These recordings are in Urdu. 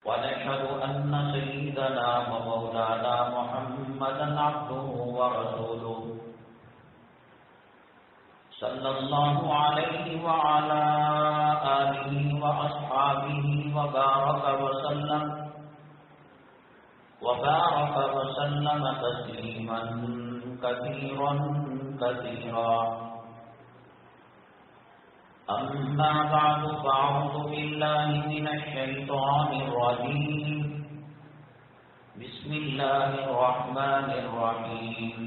ونشهد أن سيدنا ومولانا محمدا عبده ورسوله صلى الله عليه وعلى آله وأصحابه وبارك وسلم تسليما كثيرا كثيرا. أما بعد فأعوذ بالله من الشيطان الرجيم. بسم الله الرحمن الرحيم.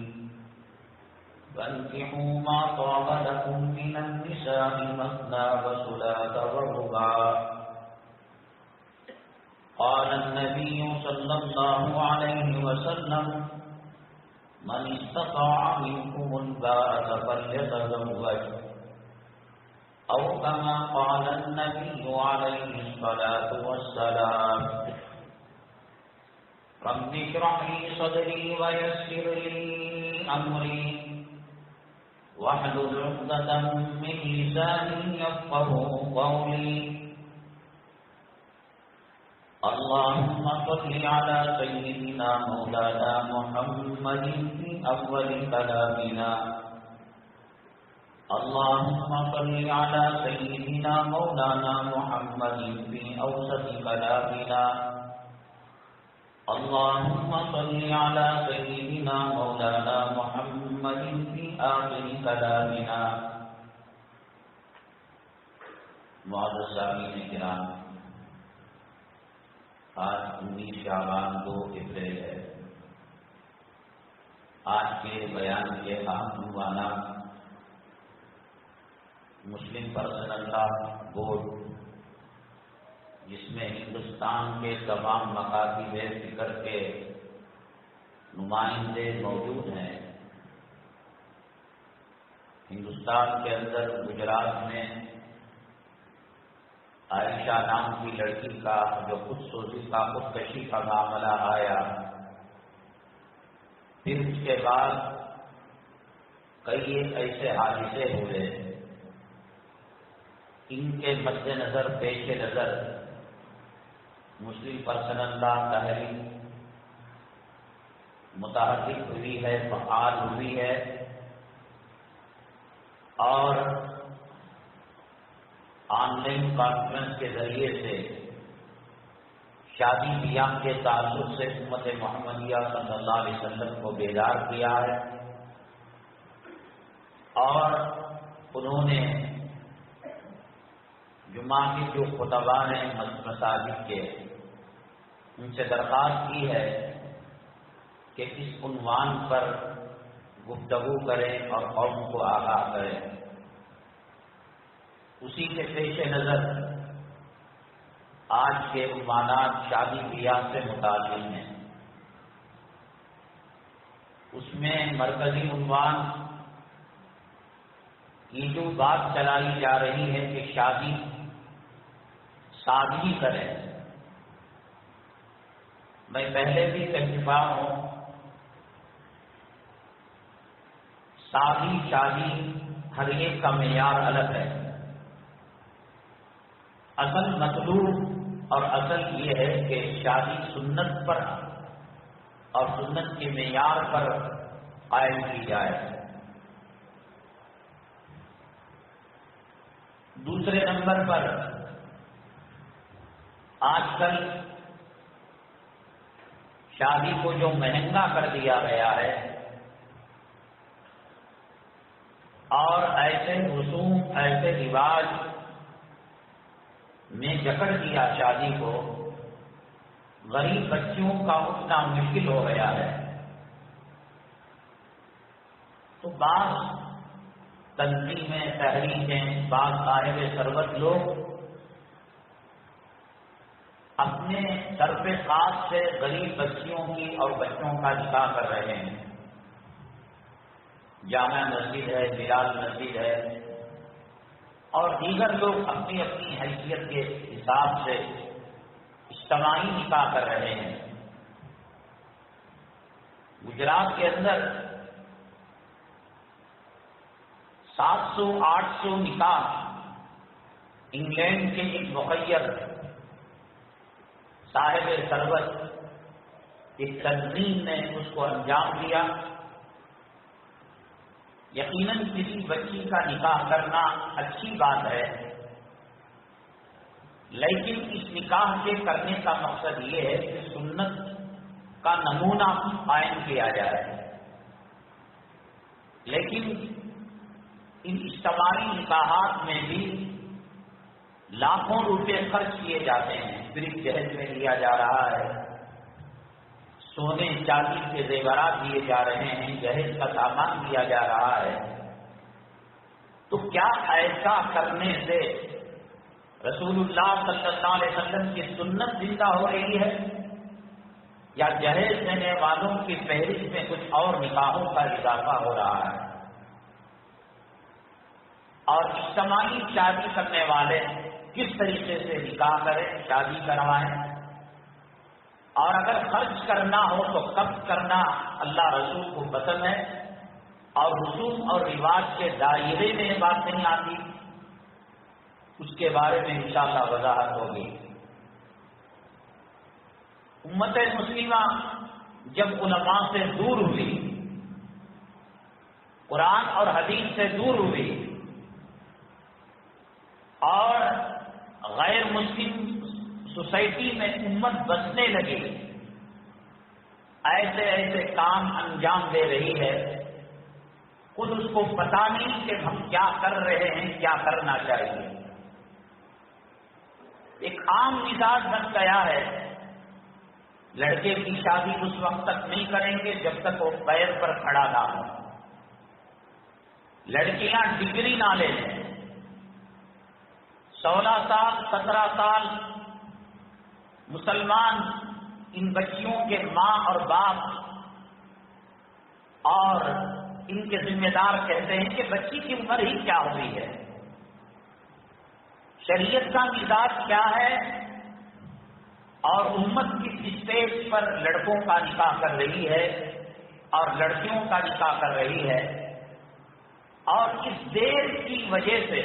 فانكحوا ما طاب لكم من النساء مثنى وثلاث ورباع. قال النبي صلى الله عليه وسلم: من استطاع منكم الباءة فليتزوج، أو كما قال النبي عليه الصلاة والسلام. رب اشرح لي صدري ويسر لي أمري واحلل عقدة من لساني يفقهوا قولي. اللهم صل على سيدنا مولانا محمد في أول كلامنا. اللهم صل على سيدنا مولانا محمد في أوسط كلامنا. اللهم صل على سيدنا مولانا محمد في آخر كلامنا. معزز سامعین کرام، آج 19 شعبان 2 اپریل ہے. آج کے بیان کے اہم عنوانات: مسلم پرسنل لا بورڈ، جس میں ہندوستان کے تمام مکاتب فکر کے نمائندے موجود ہیں. ہندوستان کے اندر گجرات میں عائشہ نام کی لڑکی کا جو خودکشی کا معاملہ آیا، پھر اس کے بعد کئی ایسے حادثے ہوئے. ان کے مد نظر پیش نظر مسلم پرسنل لا تحریک متحرک ہوئی ہے، فعال ہوئی ہے، اور آن لائن کانفرنس کے ذریعے سے شادی بیاہ کے تعلق سے امت محمدیہ صلی اللہ علیہ وسلم کو بیدار کیا ہے. اور انہوں نے جمعہ کے جو خطباء ہیں مساجد کے، ان سے درخواست کی ہے کہ اس عنوان پر گفتگو کریں اور قوم کو آگاہ کریں. اسی کے پیش نظر آج کے عنوانات شادی بیاہ سے متعلق ہیں. اس میں مرکزی عنوان یہ جو بات چلائی جا رہی ہے کہ شادی سادگی کریں. میں پہلے بھی کہہ چکا ہوں، سادی شادی ہر ایک کا معیار الگ ہے. اصل مطلوب اور اصل یہ ہے کہ شادی سنت پر اور سنت کے معیار پر قائم کی جائے. دوسرے نمبر پر آج کل شادی کو جو مہنگا کر دیا گیا ہے اور ایسے رسوم ایسے رواج میں جکڑ دیا شادی کو، غریب بچیوں کا اٹھنا مشکل ہو گیا ہے. تو بعض تنظیمیں، تحریکیں، بعض صاحب ثروت لوگ اپنے طرف خاص سے غریب بچیوں کی اور بچوں کا نکاح کر رہے ہیں. جامع مسجد ہے، بلال مسجد ہے، اور دیگر لوگ اپنی اپنی حیثیت کے حساب سے اجتماعی نکاح کر رہے ہیں. گجرات کے اندر 700-800 نکاح انگلینڈ کے ایک مخیر صاحب ثروت ایک تنظیم نے اس کو انجام دیا. یقیناً کسی بچی کا نکاح کرنا اچھی بات ہے، لیکن اس نکاح کے کرنے کا مقصد یہ ہے کہ سنت کا نمونہ قائم کیا جائے. لیکن ان اجتماعی نکاحات میں بھی لاکھوں روپے خرچ کیے جاتے ہیں. صرف جہیز میں لیا جا رہا ہے، سونے چاندی کے زیورات دیے جا رہے ہیں، جہیز کا سامان دیا جا رہا ہے. تو کیا ایسا کرنے سے رسول اللہ صلی اللہ علیہ وسلم کی سنت زندہ ہو رہی ہے، یا جہیز دینے والوں کی فہرست میں کچھ اور نکاحوں کا اضافہ ہو رہا ہے؟ اور اجتماعی شادی کرنے والے کس طریقے سے نکاح کریں، شادی کروائیں، اور اگر خرچ کرنا ہو تو کب کرنا اللہ رسول کو پسند ہے، اور رسوم اور رواج کے دائرے میں یہ بات نہیں آتی، اس کے بارے میں انشاءاللہ وضاحت ہوگی. امت مسلمہ جب علماء سے دور ہوئی، قرآن اور حدیث سے دور ہوئی، اور غیر مسلم سوسائٹی میں امت بسنے لگی، ایسے ایسے کام انجام دے رہی ہے، خود اس کو پتا نہیں کہ ہم کیا کر رہے ہیں، کیا کرنا چاہیے. ایک عام مزاج بن گیا ہے، لڑکے کی شادی اس وقت تک نہیں کریں گے جب تک وہ پیر پر کھڑا نہ ہو. لڑکیاں ڈگری نہ لیں، 16 سال 17 سال مسلمان ان بچیوں کے ماں اور باپ اور ان کے ذمہ دار کہتے ہیں کہ بچی کی عمر ہی کیا ہوئی ہے، شریعت کا مزاج کیا ہے، اور امت کس اسٹیج پر لڑکوں کا نکاح کر رہی ہے اور لڑکیوں کا نکاح کر رہی ہے. اور اس دیر کی وجہ سے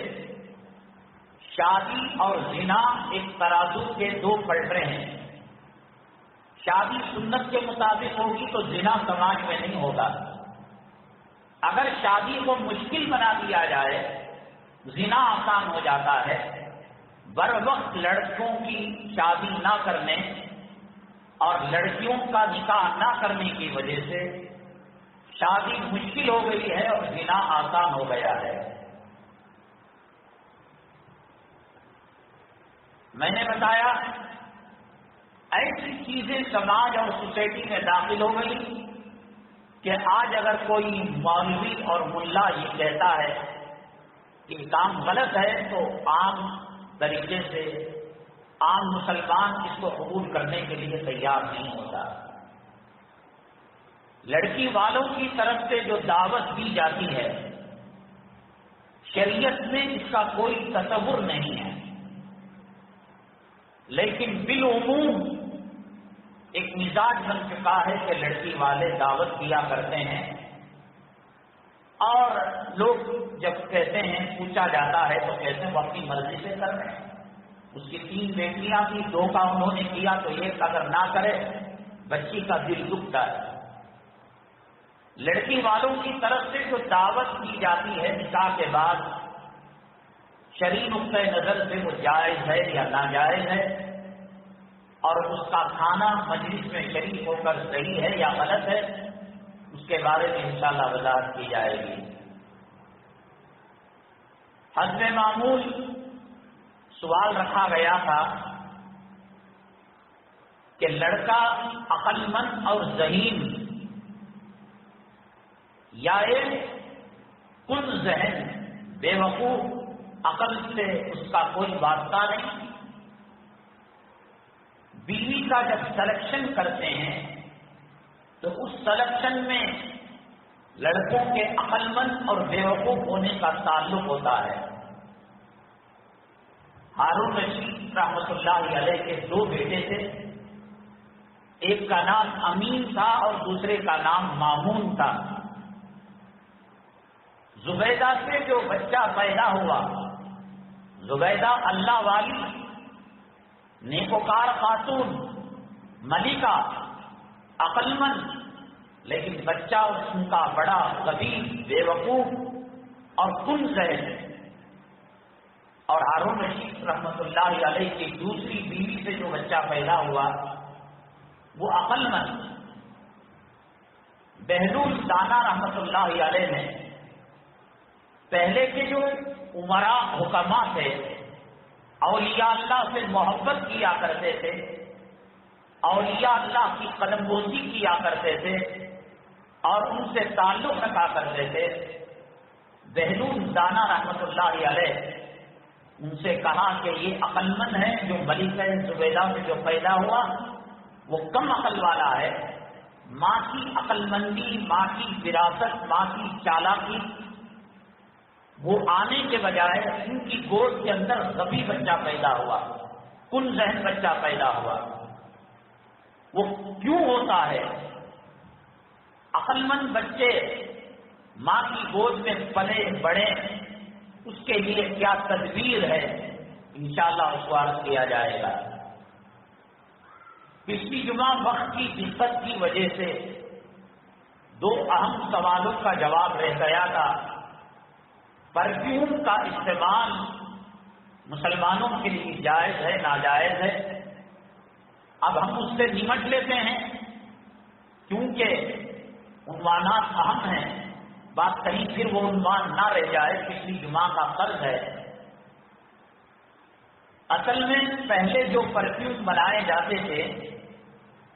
شادی اور زنا ایک ترازو کے دو پلڑے ہیں. شادی سنت کے مطابق ہوگی تو زنا سماج میں نہیں ہوگا. اگر شادی کو مشکل بنا دیا جائے، زنا آسان ہو جاتا ہے. بر وقت لڑکوں کی شادی نہ کرنے اور لڑکیوں کا نکاح نہ کرنے کی وجہ سے شادی مشکل ہو گئی ہے اور زنا آسان ہو گیا ہے. میں نے بتایا ایسی چیزیں سماج اور سوسائٹی میں داخل ہو گئی کہ آج اگر کوئی مولوی اور ملا یہ کہتا ہے کہ کام غلط ہے تو عام طریقے سے عام مسلمان اس کو قبول کرنے کے لیے تیار نہیں ہوتا. لڑکی والوں کی طرف سے جو دعوت دی جاتی ہے، شریعت میں اس کا کوئی تصور نہیں ہے، لیکن بالعموم ایک مزاج بن چکا ہے کہ لڑکی والے دعوت دیا کرتے ہیں، اور لوگ جب کہتے ہیں، پوچھا جاتا ہے تو کہتے ہیں وہ اپنی مرضی سے کر رہے ہیں. اس کی 3 بیٹیاں تھی، 2 کا انہوں نے کیا تو ایک اگر نہ کرے بچی کا دل دکھتا ہے. لڑکی والوں کی طرف سے جو دعوت دی جاتی ہے نکاح کے بعد، شرعی نقطۂ نظر سے وہ جائز ہے یا ناجائز ہے، اور اس کا کھانا مجلس میں شریک ہو کر صحیح ہے یا غلط ہے، اس کے بارے میں انشاءاللہ وضاحت کی جائے گی. حسب معمول سوال رکھا گیا تھا کہ لڑکا عقل مند اور ذہین یا ایک کل ذہن بے وقوف عقل سے اس کا کوئی واسطہ نہیں. بیوی کا جب سلیکشن کرتے ہیں تو اس سلیکشن میں لڑکوں کے عقل مند اور بے وقوف ہونے کا تعلق ہوتا ہے. ہارون رشید رحمۃ اللہ علیہ کے 2 بیٹے تھے، ایک کا نام امین تھا اور دوسرے کا نام مامون تھا. زبیدہ سے جو بچہ پیدا ہوا، زبیدہ اللہ والی نیکوکار خاتون ملکہ عقل مند، لیکن بچہ ان کا بڑا غبی، بے وقوف اور کن ذہن۔ اور ہارون رشید رحمۃ اللہ علیہ کی دوسری بیوی سے جو بچہ پیدا ہوا وہ عقل مند۔ بہلول دانا رحمۃ اللہ علیہ نے پہلے کے جو امراء حکماء تھے، اولیاء اللہ سے محبت کیا کرتے تھے، اولیاء اللہ کی قدم بوسی کیا کرتے تھے اور ان سے تعلق رکھا کرتے تھے، بہلول دانا رحمۃ اللہ علیہ ان سے کہا کہ یہ عقل مند ہے، جو ملکہ زبیدہ سے جو پیدا ہوا وہ کم عقل والا ہے۔ ماں کی عقل مندی، ماں کی وراثت، ماں کی چالاکی وہ آنے کے بجائے ان کی گود کے اندر غبی بچہ پیدا ہوا، کن ذہن بچہ پیدا ہوا۔ وہ کیوں ہوتا ہے؟ عقل مند بچے ماں کی گود میں پلے بڑے، اس کے لیے کیا تدبیر ہے انشاءاللہ اس کو عرض کیا جائے گا۔ پچھلی جمعہ وقت کی دقت کی وجہ سے دو اہم سوالوں کا جواب رہ گیا تھا۔ پرفیوم کا استعمال مسلمانوں کے لیے جائز ہے ناجائز ہے؟ اب ہم اس سے نمٹ لیتے ہیں کیونکہ عنوانات اہم ہیں، بات کہیں پھر وہ عنوان نہ رہ جائے، پچھلی جمعہ کا قرض ہے۔ اصل میں پہلے جو پرفیوم بنائے جاتے تھے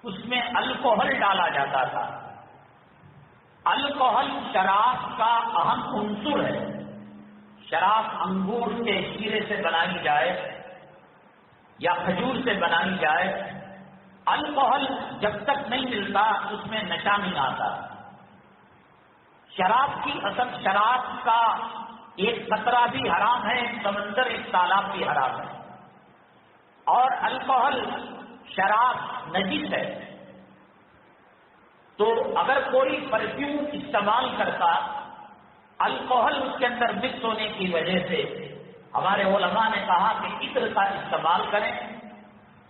اس میں الکوہل ڈالا جاتا تھا۔ الکوہل شراب کا اہم عنصر ہے۔ شراب انگور کے شیرے سے بنائی جائے یا کھجور سے بنائی جائے، الکوہل جب تک نہیں ملتا اس میں نشہ نہیں آتا۔ شراب کی اصل شراب کا ایک قطرہ بھی حرام ہے، سمندر ایک تالاب بھی حرام ہے، اور الکوہل شراب نجس ہے۔ تو اگر کوئی پرفیوم استعمال کرتا، الکوہل اس کے اندر مکس ہونے کی وجہ سے ہمارے علماء نے کہا کہ عطر کا استعمال کریں،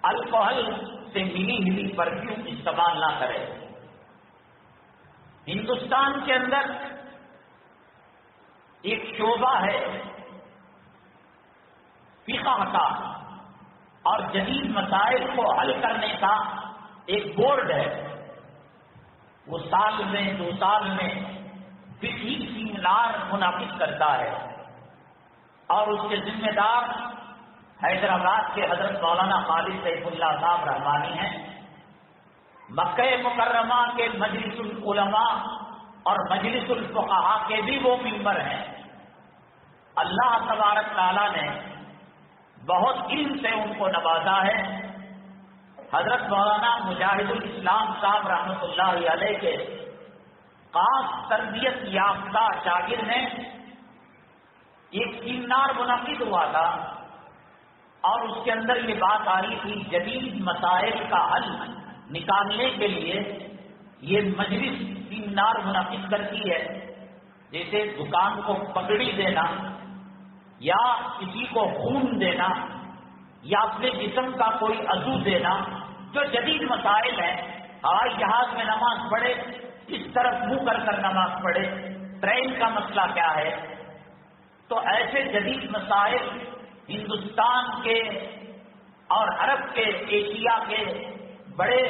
الکوہل سے ملی پرفیوم استعمال نہ کریں۔ ہندوستان کے اندر ایک شعبہ ہے فقہ کا اور جدید مسائل کو حل کرنے کا ایک بورڈ ہے، وہ سال میں 2 سال میں فقہی سیمینار منعقد کرتا ہے، اور اس کے ذمہ دار حیدرآباد کے حضرت مولانا خالد سیف اللہ صاحب رحمانی ہیں۔ مکہ مکرمہ کے مجلس العلماء اور مجلس الفقہاء کے بھی وہ ممبر ہیں۔ اللہ تبارک تعالیٰ نے بہت علم سے ان کو نوازا ہے۔ حضرت مولانا مجاہد الاسلام صاحب رحمۃ اللہ علیہ کے خاص تربیت یافتہ شاگرد نے ایک سیمینار منعقد ہوا تھا، اور اس کے اندر یہ بات آ رہی تھی جدید مسائل کا حل نکالنے کے لیے یہ مجلس سیمینار منعقد کرتی ہے، جیسے دکان کو پگڑی دینا یا کسی کو خون دینا یا اپنے جسم کا کوئی عضو دینا، جو جدید مسائل ہیں۔ ہوائی جہاز میں نماز پڑھے، اس طرف منہ کر نماز پڑھے، ٹرین کا مسئلہ کیا ہے؟ تو ایسے جدید مسائل ہندوستان کے اور عرب کے، ایشیا کے بڑے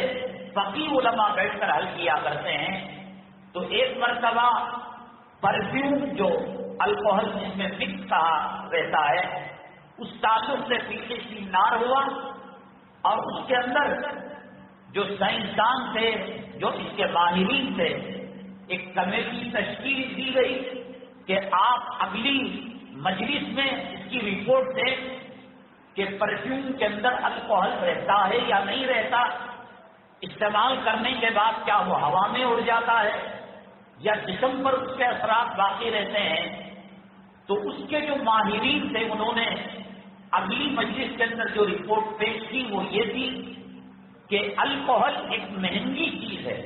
فقیہ علماء بیٹھ کر حل کیا کرتے ہیں۔ تو ایک مرتبہ پرفیوم جو الکوہل جس میں مکس کہا رہتا ہے، اس تعلق سے پیچھے سیمینار ہوا، اور اس کے اندر جو سائنسدان تھے، جو اس کے ماہرین تھے، ایک کمیٹی تشکیل دی گئی کہ آپ اگلی مجلس میں اس کی رپورٹ دیں کہ پرفیوم کے اندر الکوہل رہتا ہے یا نہیں رہتا، استعمال کرنے کے بعد کیا وہ ہوا میں اڑ جاتا ہے یا جسم پر اس کے اثرات باقی رہتے ہیں۔ تو اس کے جو ماہرین تھے انہوں نے اگلی مجلس کے اندر جو رپورٹ پیش کی وہ یہ تھی کہ الکوہل ایک مہنگی چیز ہے۔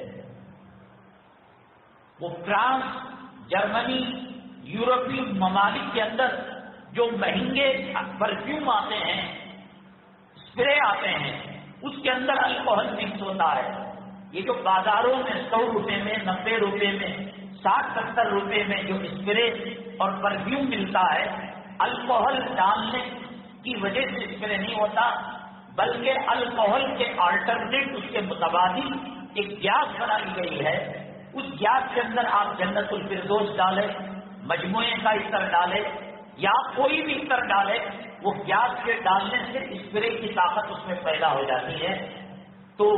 وہ فرانس، جرمنی، یورپی ممالک کے اندر جو مہنگے پرفیوم آتے ہیں، اسپرے آتے ہیں، اس کے اندر الکوہل مکس ہوتا ہے. یہ جو بازاروں میں 100 روپے میں 90 روپے میں 60-70 روپے میں جو اسپرے اور پرفیوم ملتا ہے، الکوہل ڈالنے کی وجہ سے اسپرے نہیں ہوتا، بلکہ الکوہل کے آلٹرنیٹ، اس کے متبادل ایک گیس بنائی گئی ہے. اس گیس کے اندر آپ جنت الفردوس ڈالیں، مجموعے کا عطر ڈالیں یا کوئی بھی عطر ڈالے، وہ گیس کے ڈالنے سے اسپرے کی طاقت اس میں پیدا ہو جاتی ہے. تو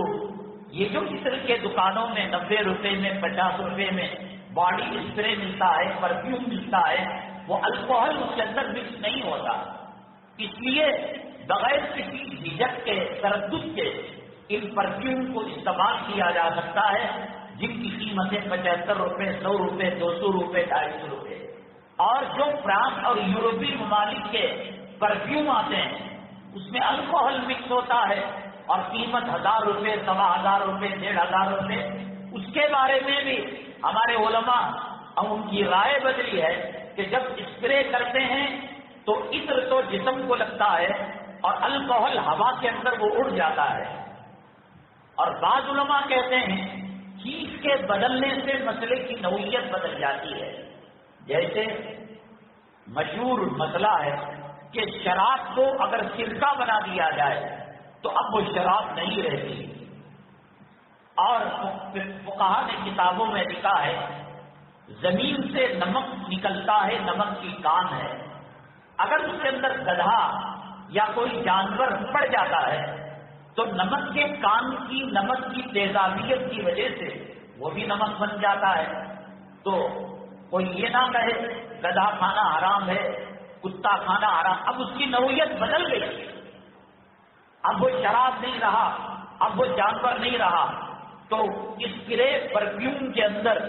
یہ جو عطر کے دکانوں میں 90 روپے میں 50 روپے میں باڈی اسپرے ملتا ہے، پرفیوم ملتا ہے، وہ الکوہل اس کے اندر مکس نہیں ہوتا. اس لیے بغیر کسی جھجک کے، تردد کے ان پرفیوم کو استعمال کیا جا سکتا ہے، جن کی قیمتیں 75 روپے، 100 روپے، 200 روپے، 250 روپے. اور جو فرانس اور یورپی ممالک کے پرفیوم آتے ہیں اس میں الکوہل مکس ہوتا ہے اور قیمت 1000 روپے، 1500 روپے، 1500 روپے. اس کے بارے میں بھی ہمارے علماء اور ان کی رائے بدلی ہے کہ جب اسپرے کرتے ہیں تو عطر تو جسم کو لگتا ہے اور الکوہل ہوا کے اندر وہ اڑ جاتا ہے. اور بعض علماء کہتے ہیں چیز کے بدلنے سے مسئلے کی نوعیت بدل جاتی ہے. جیسے مشہور مسئلہ ہے کہ شراب کو اگر سرکہ بنا دیا جائے تو اب وہ شراب نہیں رہتی. اور فقہا نے کتابوں میں لکھا ہے زمین سے نمک نکلتا ہے، نمک کی کان ہے، اگر اس کے اندر گدھا یا کوئی جانور پڑ جاتا ہے تو نمک کے کان کی، نمک کی تیزابیت کی وجہ سے وہ بھی نمک بن جاتا ہے. تو کوئی یہ نہ کہے گدھا کھانا حرام ہے، کتا کھانا حرام. اب اس کی نوعیت بدل گئی، اب وہ شراب نہیں رہا، اب وہ جانور نہیں رہا. تو اسپرے پرفیوم کے اندر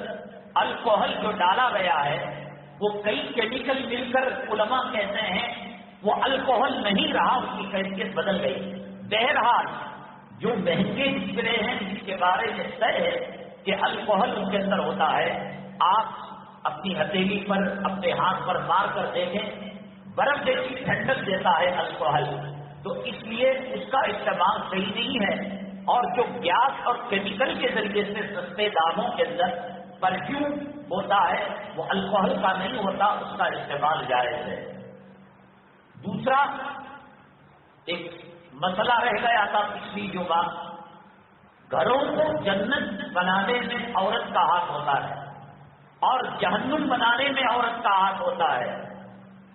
الکوہل جو ڈالا گیا ہے وہ کئی کیمیکل مل کر علماء کہتے ہیں وہ الکوہل نہیں رہا، اس کی کیفیت بدل گئی. بہرحال جو مہنگے اسپرے ہیں جس کے بارے میں طے ہے کہ الکوہل ان کے اندر ہوتا ہے، آپ اپنی ہتھیلی پر، اپنے ہاتھ پر مار کر دیکھیں، برف جیسی ٹھنڈک دیتا ہے الکوہل. تو اس لیے اس کا استعمال صحیح نہیں ہے. اور جو گیس اور کیمیکل کے ذریعے سے سستے داموں کے اندر پرفیوم ہوتا ہے وہ الکوہل کا نہیں ہوتا، اس کا استعمال جائز ہے. دوسرا ایک مسئلہ رہ گیا تھا پچھلی جمعہ، گھروں کو جنت بنانے میں عورت کا ہاتھ ہوتا ہے اور جہنم بنانے میں عورت کا ہاتھ ہوتا ہے.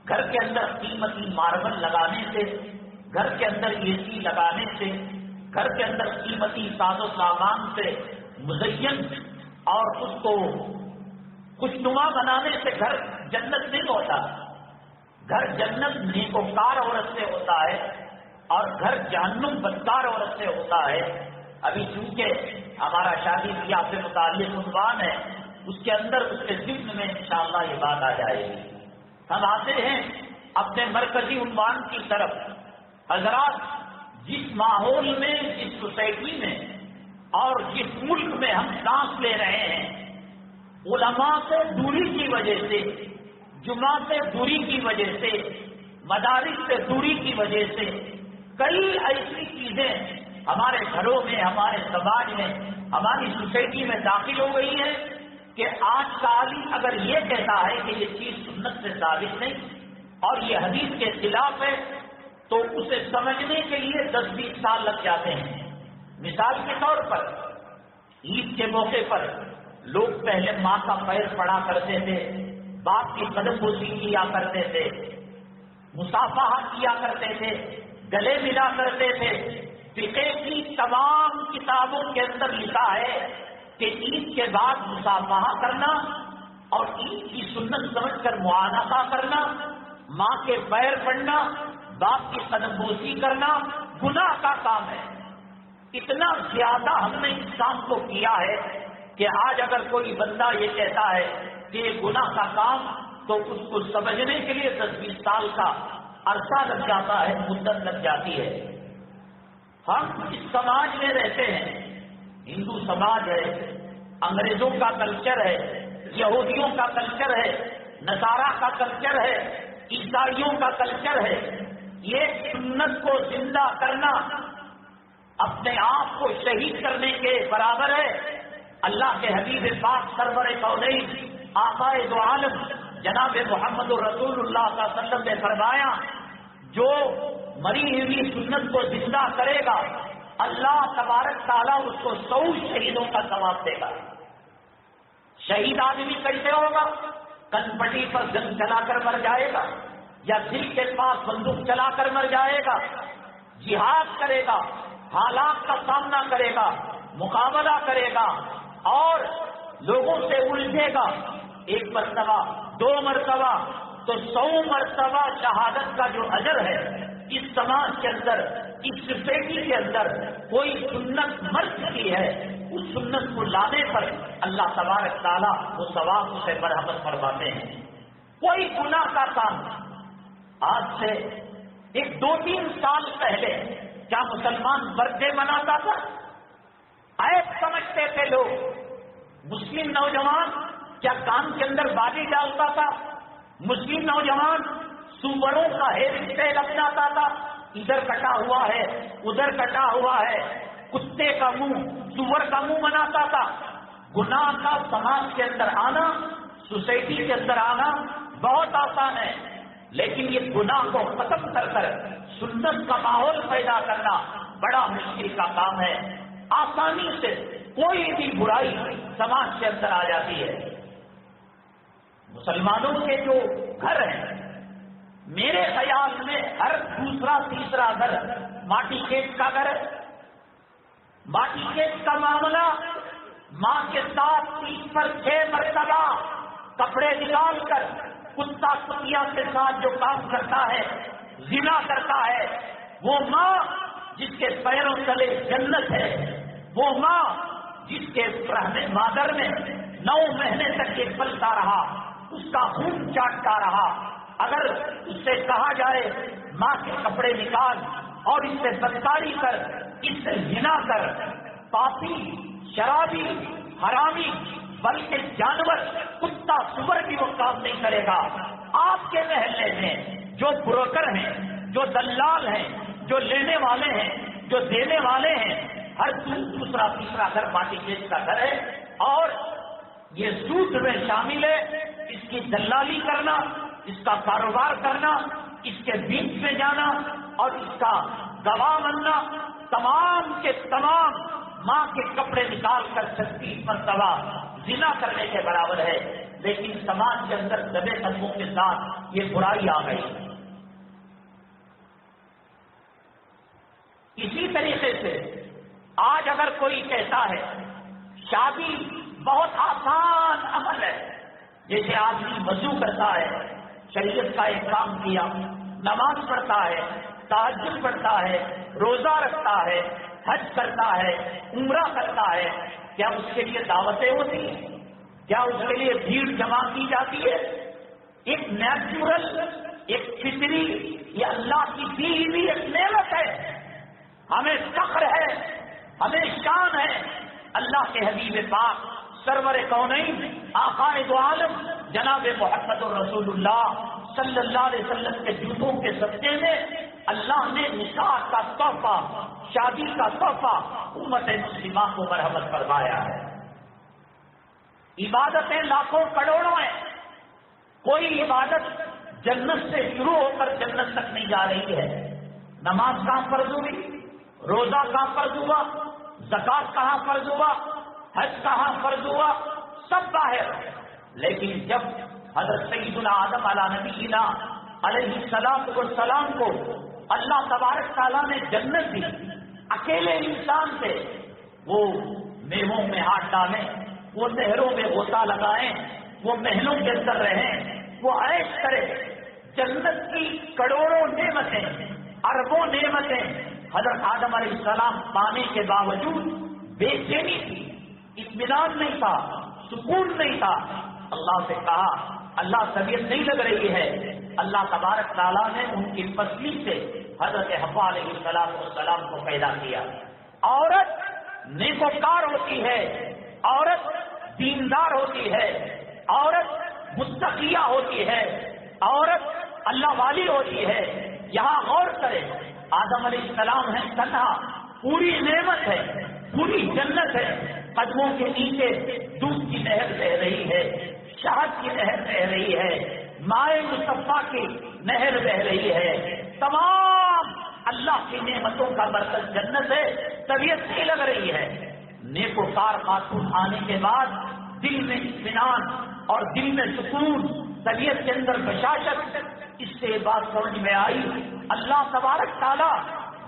گھر کے اندر قیمتی ماربل لگانے سے، گھر کے اندر اے سی لگانے سے، گھر کے اندر قیمتی ساز و سامان سے مزین اور اس کو خوشنما بنانے سے گھر جنت نہیں ہوتا. گھر جنت نیکوکار عورت سے ہوتا ہے اور گھر جہنم بدکار عورت سے ہوتا ہے. ابھی چونکہ ہمارا شادی بیاہ سے متعلق عنوان ہے، اس کے اندر اس کے ذکر میں انشاءاللہ یہ بات آ جائے گی. ہم آتے ہیں اپنے مرکزی عنوان کی طرف. حضرات، جس ماحول میں، جس سوسائٹی میں اور جس ملک میں ہم سانس لے رہے ہیں، علماء سے دوری کی وجہ سے، جمعہ سے دوری کی وجہ سے، مدارس سے دوری کی وجہ سے کئی ایسی چیزیں ہمارے گھروں میں، ہمارے سماج میں، ہماری سوسائٹی میں داخل ہو گئی ہیں کہ آج کا عالم اگر یہ کہتا ہے کہ یہ چیز سنت سے ثابت نہیں اور یہ حدیث کے خلاف ہے تو اسے سمجھنے کے لیے 10-20 سال لگ جاتے ہیں. مثال کے طور پر عید کے موقع پر لوگ پہلے ماں کا پیر پڑا کرتے تھے، باپ کی قدم بوسی کیا کرتے تھے، مصافحہ کیا کرتے تھے، گلے ملا کرتے تھے. فقہ کی تمام کتابوں کے اندر لکھا ہے کہ عید کے بعد مصافحہ کرنا اور عید کی سنت سمجھ کر معانقہ کرنا، ماں کے پیر پڑنا، باپ کی قدم بوسی کرنا گناہ کا کام ہے. اتنا زیادہ ہم نے اس کام کو کیا ہے کہ آج اگر کوئی بندہ یہ کہتا ہے کہ یہ گناہ کا کام، تو اس کو سمجھنے کے لیے 10-20 سال کا عرصہ لگ جاتا ہے، مدت لگ جاتی ہے. ہم اس سماج میں رہتے ہیں، ہندو سماج ہے، انگریزوں کا کلچر ہے، یہودیوں کا کلچر ہے، نصارہ کا کلچر ہے، عیسائیوں کا کلچر ہے. یہ سنت کو زندہ کرنا اپنے آپ کو شہید کرنے کے برابر ہے۔ اللہ کے حبیب پاک سرور کونین آقائے دو عالم جناب محمد رسول اللہ صلی اللہ علیہ وسلم نے فرمایا، جو مری ہوئی سنت کو زندہ کرے گا اللہ تبارک تعالیٰ اس کو 100 شہیدوں کا ثواب دے گا۔ شہید آدمی کیسے ہوگا؟ کنپٹی پر جنگ چلا کر مر جائے گا یا دل کے پاس بندوق چلا کر مر جائے گا؟ جہاد کرے گا، حالات کا سامنا کرے گا، مقابلہ کرے گا اور لوگوں سے الجھے گا، 1 مرتبہ 2 مرتبہ تو 100 مرتبہ شہادت کا جو اجر ہے، اس سماج کے اندر، اس سوسائٹی کے اندر کوئی سنت مر چکی ہے، اس سنت کو لانے پر اللہ تبارک تعالیٰ وہ ثواب سے مرحمت فرماتے ہیں۔ کوئی گناہ کا کام آج سے 1-2-3 سال پہلے کیا مسلمان برتھ ڈے مناتا تھا؟ عیب سمجھتے تھے لوگ۔ مسلم نوجوان کیا کان کے اندر بازی ڈالتا تھا؟ مسلم نوجوان سوروں کا ہیئر اسٹائل اپناتا تھا، ادھر کٹا ہوا ہے ادھر کٹا ہوا ہے، کتے کا منہ سور کا منہ بناتا تھا۔ گناہ کا سماج کے اندر آنا، سوسائٹی کے اندر آنا بہت آسان ہے، لیکن یہ گناہ کو ختم کر کر سنت کا ماحول پیدا کرنا بڑا مشکل کا کام ہے۔ آسانی سے کوئی بھی برائی سماج کے اندر آ جاتی ہے۔ مسلمانوں کے جو گھر ہیں، میرے خیال میں ہر 2-3 گھر ماٹی کھیت کا گھر ہے۔ ماٹی کھیت کا معاملہ، ماں کے ساتھ 3 پر 6 مرتبہ کپڑے نکال کر کتا کتیا کے ساتھ جو کام کرتا ہے، زنا کرتا ہے، وہ ماں جس کے پیروں تلے جنت ہے، وہ ماں جس کے رحم مادر میں 9 مہینے تک یہ پلتا رہا، اس کا خون چاٹتا رہا، اگر اس سے کہا جائے ماں کے کپڑے نکال اور اس سے بدکاری کر، اس سے زنا کر، پاپی، شرابی، حرامی، بلکہ جانور کتا سور بھی وہ کام نہیں کرے گا۔ آپ کے محلے میں جو بروکر ہیں، جو دلال ہیں، جو لینے والے ہیں، جو دینے والے ہیں، ہر 2-3 گھر ماٹی کھیت کا گھر ہے، اور یہ سود میں شامل ہے۔ اس کی دلالی کرنا، اس کا کاروبار کرنا، اس کے بیچ میں جانا اور اس کا گواہ بننا، تمام کے تمام ماں کے کپڑے نکال کر 36 مرتبہ زنا کرنے کے برابر ہے۔ لیکن سماج کے اندر دبے قدموں کے ساتھ یہ برائی آ گئی۔ اسی طریقے سے آج اگر کوئی کہتا ہے شادی بہت آسان عمل ہے، جیسے آدمی وضو کرتا ہے، شریعت کا ایک کام کیا، نماز پڑھتا ہے، تہجد پڑھتا ہے، روزہ رکھتا ہے، حج کرتا ہے، عمرہ کرتا ہے، کیا اس کے لیے دعوتیں ہوتی ہیں؟ کیا اس کے لیے بھیڑ جمع کی جاتی ہے؟ ایک نیچرل، ایک فطری، یہ اللہ کی دی ہوئی ایک نعمت ہے، ہمیں فخر ہے، ہمیں شان ہے۔ اللہ کے حبیب پاک سرور کونین آقائے دو عالم جناب محمد رسول اللہ صلی اللہ علیہ وسلم کے جوتوں کے صدقے میں اللہ نے نکاح کا تحفہ، شادی کا تحفہ امت مسلمہ کو مرحمت فرمایا ہے۔ عبادتیں لاکھوں کروڑوں ہیں، کوئی عبادت جنت سے شروع ہو کر جنت تک نہیں جا رہی ہے۔ نماز کہاں فرض ہوئی، روزہ کہاں فرض ہوا، زکات کہاں فرض ہوا، حج کہاں فرض ہوا، سب باہر۔ لیکن جب حضرت سیدنا آدم علیہ نبینا علیہ السلام کو اللہ تبارک تعالیٰ نے جنت دی، اکیلے انسان سے وہ میووں میں ہاتھ ڈالیں، وہ نہروں میں غوطہ لگائیں، وہ محلوں کے اندر رہیں، وہ عیش کریں، جنت کی کروڑوں نعمتیں، اربوں نعمتیں حضرت آدم علیہ السلام پانے کے باوجود بے چینی تھی، اطمینان نہیں تھا، سکون نہیں تھا۔ اللہ سے کہا، اللہ طبیعت نہیں لگ رہی ہے۔ اللہ تبارک تعالیٰ نے ان کی پسلی سے حضرت حوا علیہ السلام کو پیدا کیا۔ عورت نیکوکار ہوتی ہے، عورت دیندار ہوتی ہے، عورت متقیہ ہوتی ہے، عورت اللہ والی ہوتی ہے۔ یہاں غور کریں، آدم علیہ السلام ہیں تنہا، پوری نعمت ہے، پوری جنت ہے، قدموں کے نیچے دودھ کی نہر بہ رہی ہے، شہد کی نہر بہ رہی ہے، مائے مصطفیٰ کی نہر بہ رہی ہے، تمام اللہ کی نعمتوں کا مرکز جنت ہے، طبیعت نہیں لگ رہی ہے۔ نیکوکار خاتون آنے کے بعد دل میں اطمینان اور دل میں سکون، طبیعت کے اندر بشاشت، اس سے بات سمجھ میں آئی اللہ تبارک تعالیٰ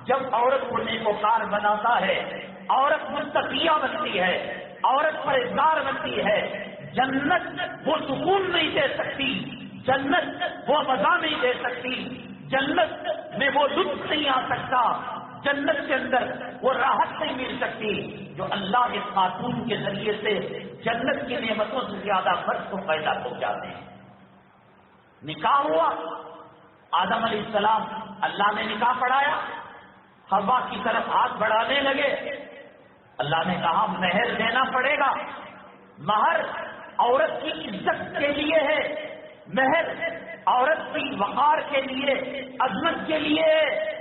جب عورت کو نیکوکار بناتا ہے، عورت متقیہ بنتی ہے، عورت پرہیزگار بنتی ہے، جنت وہ سکون نہیں دے سکتی، جنت وہ مزہ نہیں دے سکتی، جنت میں وہ لطف نہیں آ سکتا، جنت کے اندر وہ راحت نہیں مل سکتی جو اللہ کے خاتون کے ذریعے سے جنت کی نعمتوں سے زیادہ فرق کو پیدا ہو جاتے ہیں۔ نکاح ہوا، آدم علیہ السلام اللہ نے نکاح پڑھایا، حوا کی طرف ہاتھ بڑھانے لگے، اللہ نے کہا مہر دینا پڑے گا۔ مہر عورت کی عزت کے لیے ہے، مہر عورت کی وقار کے لیے، عظمت کے لیے ہے،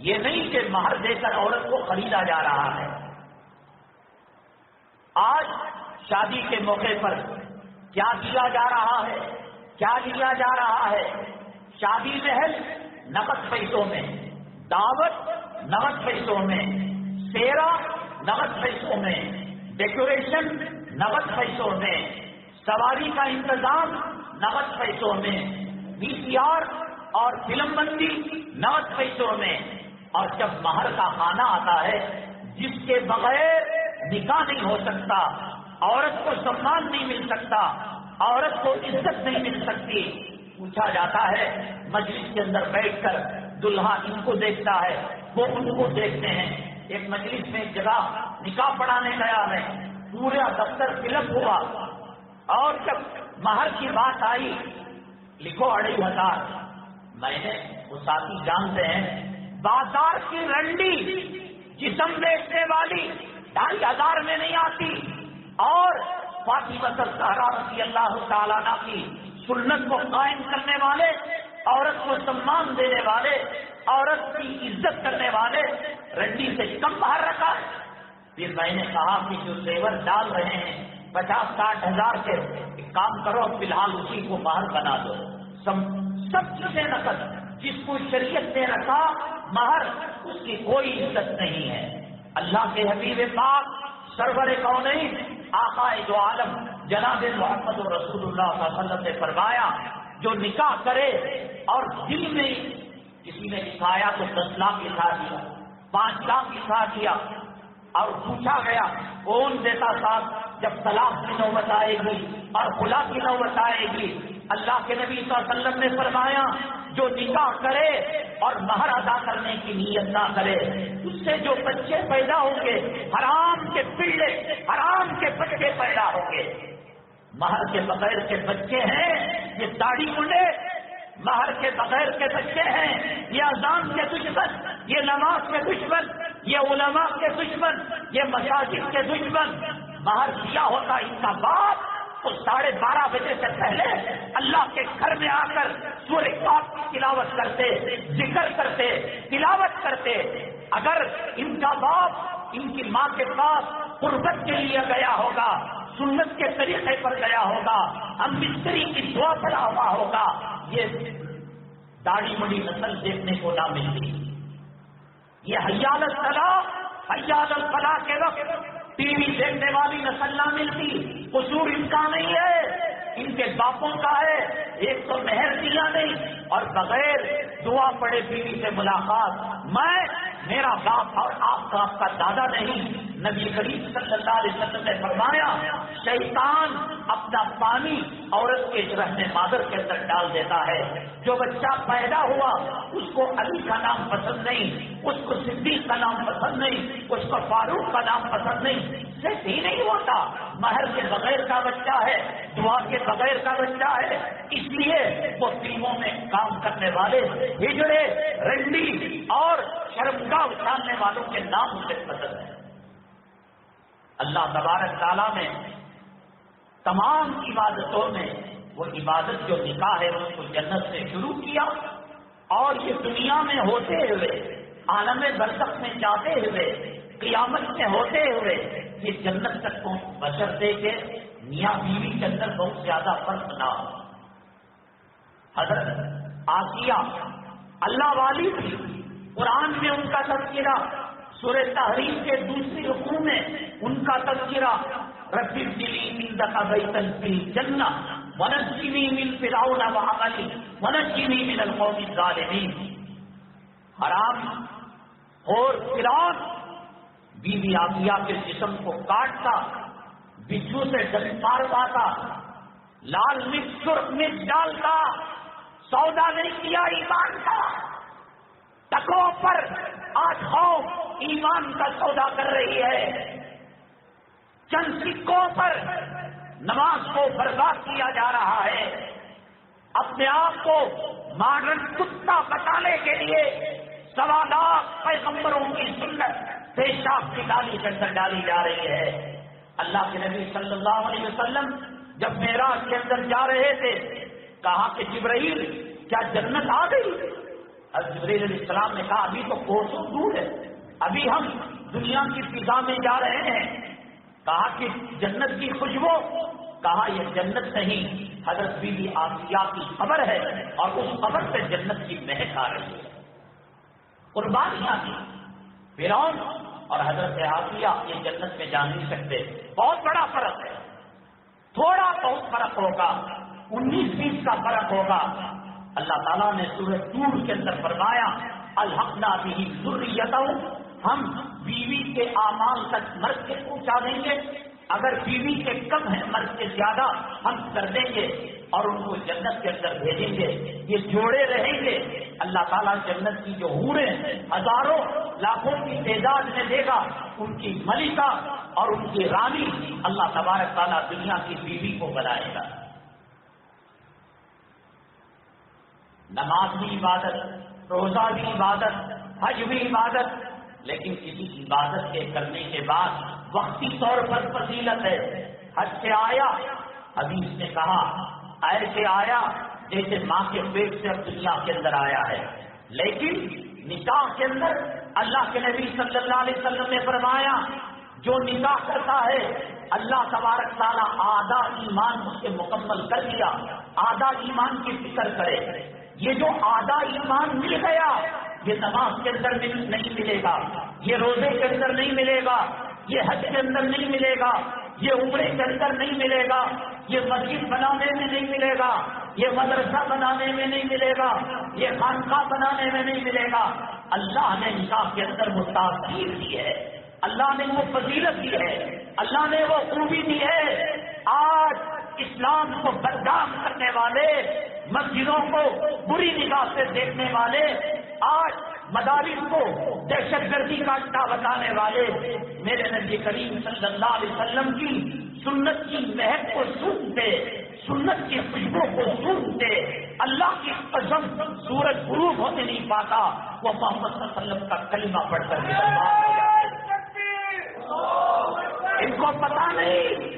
یہ نہیں کہ مہر دے کر عورت کو خریدا جا رہا ہے۔ آج شادی کے موقع پر کیا دیا جا رہا ہے، کیا لیا جا رہا ہے؟ شادی محل نقد پیسوں میں، دعوت نقد پیسوں میں، سیرا نقد پیسوں میں، ڈیکوریشن نقد پیسوں میں، سواری کا انتظام نقد پیسوں میں، VCR اور فلم بندی نقد پیسوں میں، اور جب مہر کا خانہ آتا ہے جس کے بغیر نکاح نہیں ہو سکتا، عورت کو سمان نہیں مل سکتا، عورت کو عزت نہیں مل سکتی، پوچھا جاتا ہے مجلس کے اندر بیٹھ کر دلہا ان کو دیکھتا ہے، وہ ان کو دیکھتے ہیں۔ ایک مجلس میں ایک جگہ نکاح پڑھانے گیا ہے، پورا دفتر فلپ ہوا، اور جب مہر کی بات آئی لکھو 2500۔ میں نے وہ ساتھی جانتے ہیں بازار کی رنڈی جسم بیچنے والی 2500 میں نہیں آتی، اور فاطمہ الزہرا رضی اللہ تعالیٰ عنہ کی سنت کو قائم کرنے والے، عورت کو سمان دینے والے، عورت کی عزت کرنے والے رنڈی سے کم باہر رکھا ہے۔ پھر میں نے کہا کہ جو زیور ڈال رہے ہیں 50-60 ہزار کے، ایک کام کرو فی الحال اسی کو مہر بنا دو، سب چیزیں نقد، جس کو شریعت نے رکھا مہر، اس کی کوئی عزت نہیں ہے۔ اللہ کے حبیب پاک سرور کونین آقا دو عالم جناب محمد رسول اللہ صلی اللہ علیہ وسلم نے فرمایا جو نکاح کرے اور دل میں کسی نے لکھایا تو 10 لاکھ لکھا دیا، 5 لاکھ لکھا دیا، اور پوچھا گیا کون دیتا صاحب؟ جب طلاق کی نوبت آئے گی اور خلا کی نوبت آئے گی، اللہ کے نبی صلی اللہ علیہ وسلم نے فرمایا جو نکاح کرے اور مہر ادا کرنے کی نیت نہ کرے، اس سے جو بچے پیدا ہوں گے حرام کے پلے، حرام کے بچے پیدا ہوں گے۔ مہر کے بغیر کے بچے ہیں یہ داڑھی منڈے، مہر کے بغیر کے بچے ہیں یہ اذان کے دشمن، یہ نماز کے دشمن، یہ علماء کے دشمن، یہ مساجد کے دشمن۔ مہر دیا ہوتا ان کا باپ تو 12:30 بجے سے پہلے اللہ کے گھر میں آ کر سورہ کاف کی تلاوت کرتے، ذکر کرتے، تلاوت کرتے۔ اگر ان کا باپ ان کی ماں کے پاس قربت کے لیے گیا ہوگا، سنت کے طریقے پر گیا ہوگا، ہم مستری کی دعا پڑا ہوا ہوگا، یہ داڑھی مڑی نسل دیکھنے کو نہ ملتی۔ یہ حیال الصلاح، حیال الفلاح کے وقت ٹی وی دیکھنے والی نسل نہ ملتی۔ قصور ان کا نہیں ہے، ان کے باپوں کا ہے۔ ایک تو مہر دیا نہیں اور بغیر دعا پڑے بیوی سے ملاقات۔ میرا باپ اور آپ کا دادا نہیں۔ نبی کریم صلی اللہ علیہ وسلم نے فرمایا شیطان اپنا پانی عورت کے رحم مادر کے اندر ڈال دیتا ہے۔ جو بچہ پیدا ہوا اس کو علی کا نام پسند نہیں، اس کو صدیق کا نام پسند نہیں، اس کو فاروق کا نام پسند نہیں، صرف ہی نہیں ہوتا۔ مہر کے بغیر کا بچہ ہے، دعا کے بغیر کا بچہ ہے، اس لیے وہ فلموں میں کام کرنے والے ہجڑے، رنڈی اور شرمگاہ اچھالنے والوں کے نام اسے پسند ہے۔ اللہ تبارک تعالیٰ نے تمام عبادتوں میں وہ عبادت جو نکاح ہے اس کو جنت سے شروع کیا، اور یہ دنیا میں ہوتے ہوئے عالم برزخ میں جاتے ہوئے قیامت میں ہوتے ہوئے یہ جنت تک پہنچ بشرطے کے میاں بیوی کے اندر بہت زیادہ فرق نہ ہو۔ حضرت آسیہ اللہ والی تھی، قرآن میں ان کا تذکرہ، سورہ تحریم کے دوسری رکوع میں ان کا تذکرہ، رب ابن لی عندک بیتا فی الجنہ ونجنی من فرعون وعملہ ونجنی من القوم الظالمین۔ حرام اور فرعون بیوی آسیہ کے جسم کو کاٹتا، بچھو سے ڈنڈ مارواتا، لال مرچ سرخ مرچ ڈالتا، سودا نہیں کیا ایمان کا، ٹکوں پر آج خوف ایمان کا سودا کر رہی ہے، چند سکوں پر نماز کو برباد کیا جا رہا ہے، اپنے آپ کو ماڈرن کتا بچانے کے لیے 1.25 لاکھ پیغمبروں کی سنت پیشاب کی ڈالی کے اندر ڈالی جا رہی ہے۔ اللہ کے نبی صلی اللہ علیہ وسلم جب معراج کے اندر جا رہے تھے، کہا کہ جبرائیل کیا جنت آ گئی؟ حضرت جبرائیل علیہ السلام نے کہا ابھی تو کوسوں دور ہے، ابھی ہم دنیا کی فضا میں جا رہے ہیں۔ کہا کہ جنت کی خوشبو؟ کہا یہ جنت نہیں، حضرت بی بی آسیہ کی قبر ہے اور اس قبر سے جنت کی مہک آ رہی ہے۔ قربانیاں کی فرعون اور حضرت آسیہ یہ جنت میں جا نہیں سکتے، بہت بڑا فرق ہے، تھوڑا بہت فرق ہوگا، 19-20 کا فرق ہوگا۔ اللہ تعالیٰ نے سورہ طور کے اندر فرمایا الحقنا بہ ذریتہ، ہم بیوی کے اعمال تک مرد کے پہنچا دیں گے، اگر بیوی کے کم ہے مرد کے زیادہ ہم کر دیں گے اور ان کو جنت کے اندر بھیجیں گے، یہ جوڑے رہیں گے۔ اللہ تعالیٰ جنت کی جو حوریں ہزاروں لاکھوں کی تعداد میں دے گا، ان کی ملکہ اور ان کی رانی اللہ تبارک تعالیٰ دنیا کی بیوی کو بنائے گا۔ نماز بھی عبادت، روزہ بھی عبادت، حج بھی عبادت، لیکن کسی عبادت کے کرنے کے بعد وقتی طور پر فضیلت ہے۔ حج سے آیا، حدیث نے کہا ایسے آیا جیسے ماں کے پیٹ سے اب دنیا کے اندر آیا ہے، لیکن نکاح کے اندر اللہ کے نبی صلی اللہ علیہ وسلم نے فرمایا جو نکاح کرتا ہے اللہ تبارک تعالیٰ آدھا ایمان اس سے مکمل کر دیا، آدھا ایمان کی فکر کرے۔ یہ جو آدھا ایمان مل گیا یہ نماز کے اندر نہیں ملے گا، یہ روزے کے اندر نہیں ملے گا، یہ حج کے اندر نہیں ملے گا، یہ عمرے کے اندر نہیں ملے گا، یہ مسجد بنانے میں نہیں ملے گا، یہ مدرسہ بنانے میں نہیں ملے گا، یہ خانقاہ بنانے میں نہیں ملے گا۔ اللہ نے نکاح کے اندر وہ تاثیر دی ہے، اللہ نے وہ فضیلت دی ہے، اللہ نے وہ خوبی دی ہے۔ آج اسلام کو بدنام کرنے والے، مسجدوں کو بری نگاہ سے دیکھنے والے، آج مدارس کو دہشت گردی کا اڈا بتانے والے میرے نبی کریم صلی اللہ علیہ وسلم کی سنت کی مہک کو سنتے، سنت کی خوشبو کو سنتے، اللہ کی قسم سورج غروب ہونے نہیں پاتا، وہ محمد صلی اللہ علیہ وسلم کا کلمہ پڑھ کر مسلمان ہو جاتے۔ ان کو پتا نہیں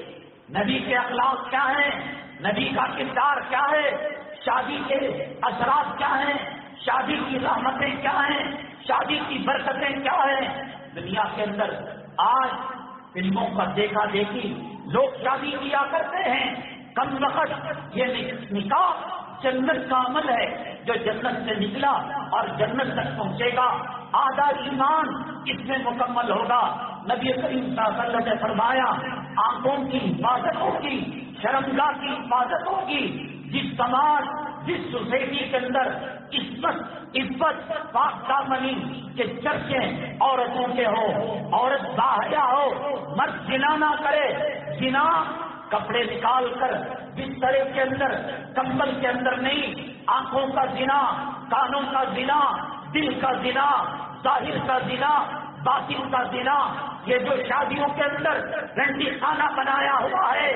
نبی کے اخلاق کیا ہیں، نبی کا کردار کیا ہے، شادی کے اثرات کیا ہیں، شادی کی رحمتیں کیا ہیں، شادی کی برکتیں کیا ہیں۔ دنیا کے اندر آج فلموں کا دیکھا دیکھی لوگ شادی کیا کرتے ہیں، کم وقت یہ نکاح جنت کا عمل ہے جو جنت سے نکلا اور جنت تک پہنچے گا، آدھا ایمان اس میں مکمل ہوگا۔ نبی کریم صلی اللہ علیہ وسلم نے فرمایا آنکھوں کی حفاظت ہوگی، شرمگاہ کی حفاظت ہوگی۔ جس سماج، جس سوسائٹی کے اندر عزت پاک دامنی کے چرچے عورتوں کے ہو، عورت باحیا ہو، مرد زنا نہ کرے، زنا کپڑے نکال کر بسترے کے اندر کمبل کے اندر نہیں، آنکھوں کا زنا، کانوں کا زنا، دل کا زنا، ظاہر کا زنا، باطن کا زنا، یہ جو شادیوں کے اندر رنڈی خانہ بنایا ہوا ہے،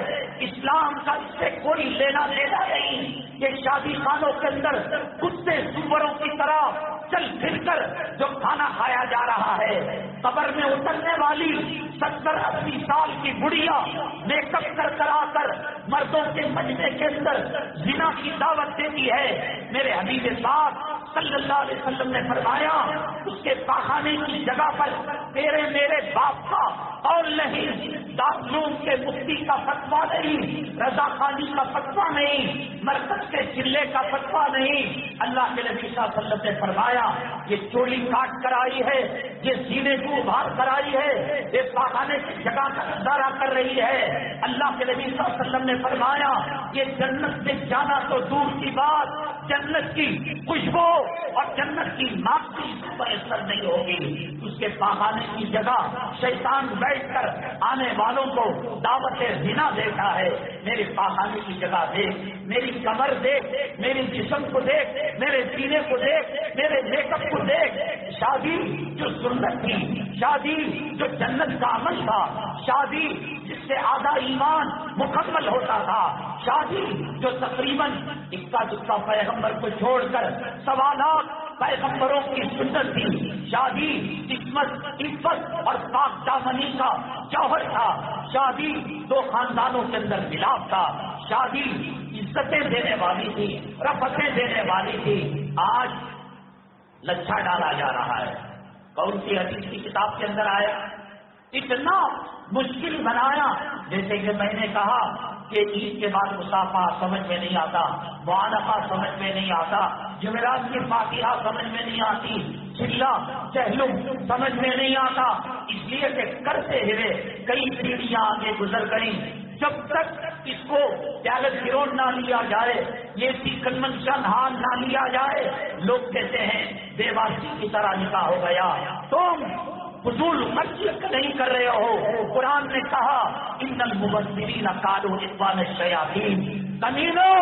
اسلام کا اس سے کوئی لینا دینا نہیں۔ یہ شادی خانوں کے اندر کتے سوروں کی طرح چل پھر کر جو کھانا کھایا جا رہا ہے، قبر میں اترنے والی 70-80 سال کی بڑھی لڑکیاں میک اپ کرا کر مردوں کے مجمع کے اندر زنا کی دعوت دیتی ہے، میرے حبیب پاک صلی اللہ علیہ وسلم نے فرمایا اس کے پاخانے کی جگہ پر تیرے میرے باپ کا قول نہیں، دارالعلوم کے مفتی کا فتویٰ نہیں، رضا خانی کا فتویٰ نہیں، مرکز کے چلے کا فتویٰ نہیں، اللہ کے نبی صلی اللہ علیہ وسلم نے فرمایا یہ چولی کاٹ کر آئی ہے، یہ سینے کو ابھار کر آئی ہے، یہ پاخانے کی جگہ کا نظارہ کر رہی ہے، اللہ کے نبی صلی اللہ علیہ وسلم نے فرمایا یہ جنت میں جانا تو دور کی بات، جنت کی خوشبو اور جنت کی معافی میسر نہیں ہوگی، اس کے پاخانے کی جگہ شیطان بیٹھ کر آنے والوں کو دعوت زنا دیتا ہے، میرے پاخانے کی جگہ دیکھ، میری کمر دیکھ، میری جسم کو دیکھ، میرے سینے کو دیکھ، میرے میک اپ کو دیکھ، شادی جو سنت تھی، شادی جو جنت کا عمل تھا، شادی جس سے آدھا ایمان مکمل ہوتا تھا، شادی جو تقریباً اکا دکا پیغمبر کو چھوڑ کر سوالات پیغمبروں کی سنت تھی، شادی عفت اور پاک دامنی کا جوہر تھا، شادی دو خاندانوں کے اندر ملاپ تھا، شادی عزتیں دینے والی تھی، رفتیں دینے والی تھی، آج لچھا ڈالا جا رہا ہے۔ کون سی حدیث کی کتاب کے اندر آیا؟ اتنا مشکل بنایا، جیسے کہ میں نے کہا کہ عید کے بعد مسافہ سمجھ میں نہیں آتا، معانقہ سمجھ میں نہیں آتا، جمعرات کی فاتحہ سمجھ میں نہیں آتی، چلا چہلم سمجھ میں نہیں آتا، اس لیے کہ کرتے ہوئے کئی پیڑھیاں آگے گزر گئی، جب تک اس کو پیالت گرون نہ لیا جائے، یہ کنونشن ہال نہ لیا جائے، لوگ کہتے ہیں بے واسطی کی طرح نکاح ہو گیا، تم فضول خرچ نہیں کر رہے ہو، قرآن نے کہا ان المبذرین کانوا اخوان الشیاطین، کمینوں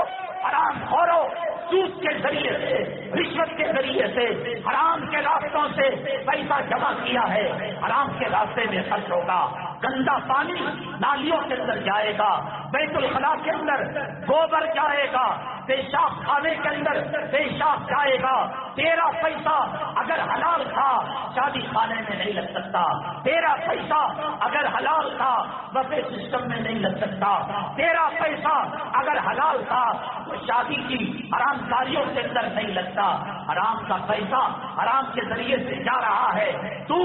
حرام خورو، سود کے ذریعے سے، رشوت کے ذریعے سے، حرام کے راستوں سے پیسہ جمع کیا ہے، حرام کے راستے میں خرچ ہوگا، گندا پانی نالیوں کے اندر جائے گا، بیت الخلاء کے اندر گوبر جائے گا، پیشاب خانے کے اندر پیشاب جائے گا، تیرا پیسہ اگر حلال تھا شادی خانے میں نہیں لگ سکتا، تیرا پیسہ اگر حلال تھا بفے سسٹم میں نہیں لگ سکتا، تیرا پیسہ اگر حلال تھا تو شادی کی حرام کاریوں کے اندر نہیں لگتا، حرام کا پیسہ حرام کے ذریعے سے جا رہا ہے، تو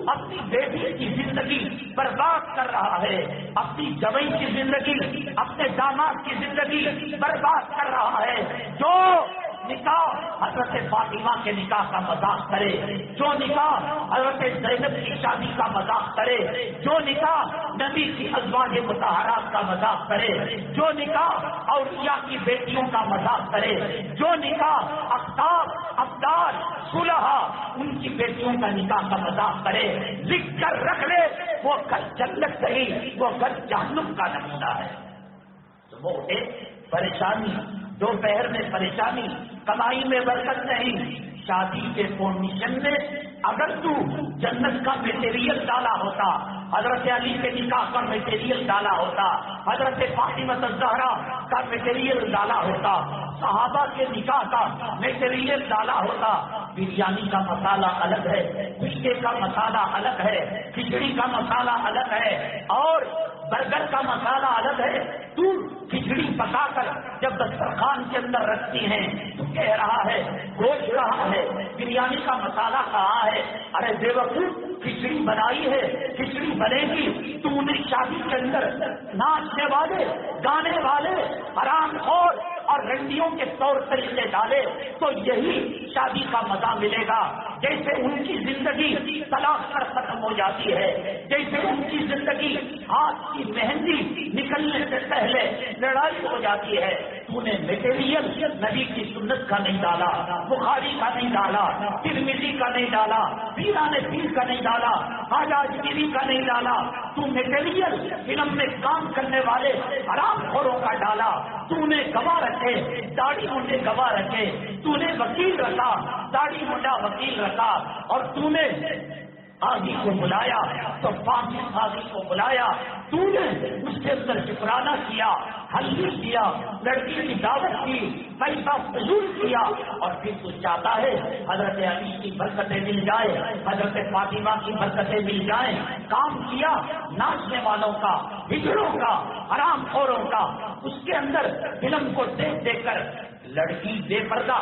اپنی بیٹی کی زندگی برباد کر رہا ہے، اپنی جوئی کی زندگی، اپنے داماد کی زندگی برباد کر رہا ہے، جو نکاح حضرت فاطمہ کے نکاح کا مذاق کرے، جو نکاح حضرت زینب کی شادی کا مذاق کرے، جو نکاح نبی کی ازواج مطہرات کا مذاق کرے، جو نکاح اولیاء کی بیٹیوں کا مذاق کرے، جو نکاح افتاب ابدال صلحاء ان کی بیٹیوں کا نکاح کا مذاق کرے، لکھ کر رکھ لے وہ گھر جنت نہیں، وہ گھر جہنم کا نمونہ ہے۔ تو وہ پریشانی، دوپہر میں پریشانی، کمائی میں برکت نہیں، شادی کے فارمیشن میں اگر تو جنت کا میٹیریل ڈالا ہوتا، حضرت علی کے نکاح کا میٹیریل ڈالا ہوتا، حضرت فاطمہ الزہرا کا میٹیریل ڈالا ہوتا، صحابہ کے نکاح کا میٹیریل ڈالا ہوتا، بریانی کا مسالہ الگ ہے، کشتے کا مسالہ الگ ہے، کھچڑی کا مسالہ الگ ہے، اور برگر کا مسالہ الگ ہے، تو کھچڑی پکا کر جب دسترخوان کے اندر رکھتی ہیں تو کہہ رہا ہے گوشت رہا ہے، بریانی کا مسالہ کہاں ہے؟ ارے بے وقوف، کھچڑی بنائی ہے، کھچڑی بنے گی، تو نے شادی کے اندر ناچنے والے، گانے والے، حرام خور اور رنڈیوں کے طور طریقے ڈالے تو یہی شادی کا مزہ ملے گا۔ جیسے ان کی زندگی طلاق پر ختم ہو جاتی ہے، جیسے ان کی زندگی ہاتھ کی مہندی نکلنے سے پہلے لڑائی ہو جاتی ہے، تو نے میٹیریل نبی کی سنت کا نہیں ڈالا، بخاری کا نہیں ڈالا، ترمذی کا نہیں ڈالا، پیران پیر کا نہیں ڈالا، خواجہ اجمیری کا نہیں ڈالا، تو میٹیریل فلم میں کام کرنے والے حرام خوروں کا ڈالا، تو نے گواہ رکھے، داڑھی منڈے گواہ رکھے، تو نے وکیل رکھا، داڑھی منڈا وکیل رکھا، اور تو نے قاضی کو بلایا تو فاضل قاضی کو بلایا، تو نے اس کے اندر شکرانہ کیا، حلوی کیا، لڑکی کی دعوت کی، پیسہ فضول کیا، اور پھر تو چاہتا ہے حضرت علی کی برکتیں مل جائے، حضرت فاطمہ کی برکتیں مل جائیں. کام کیا ناچنے والوں کا، ہجڑوں کا، حرام خوروں کا. اس کے اندر فلم کو دیکھ دیکھ کر لڑکی بے پردہ،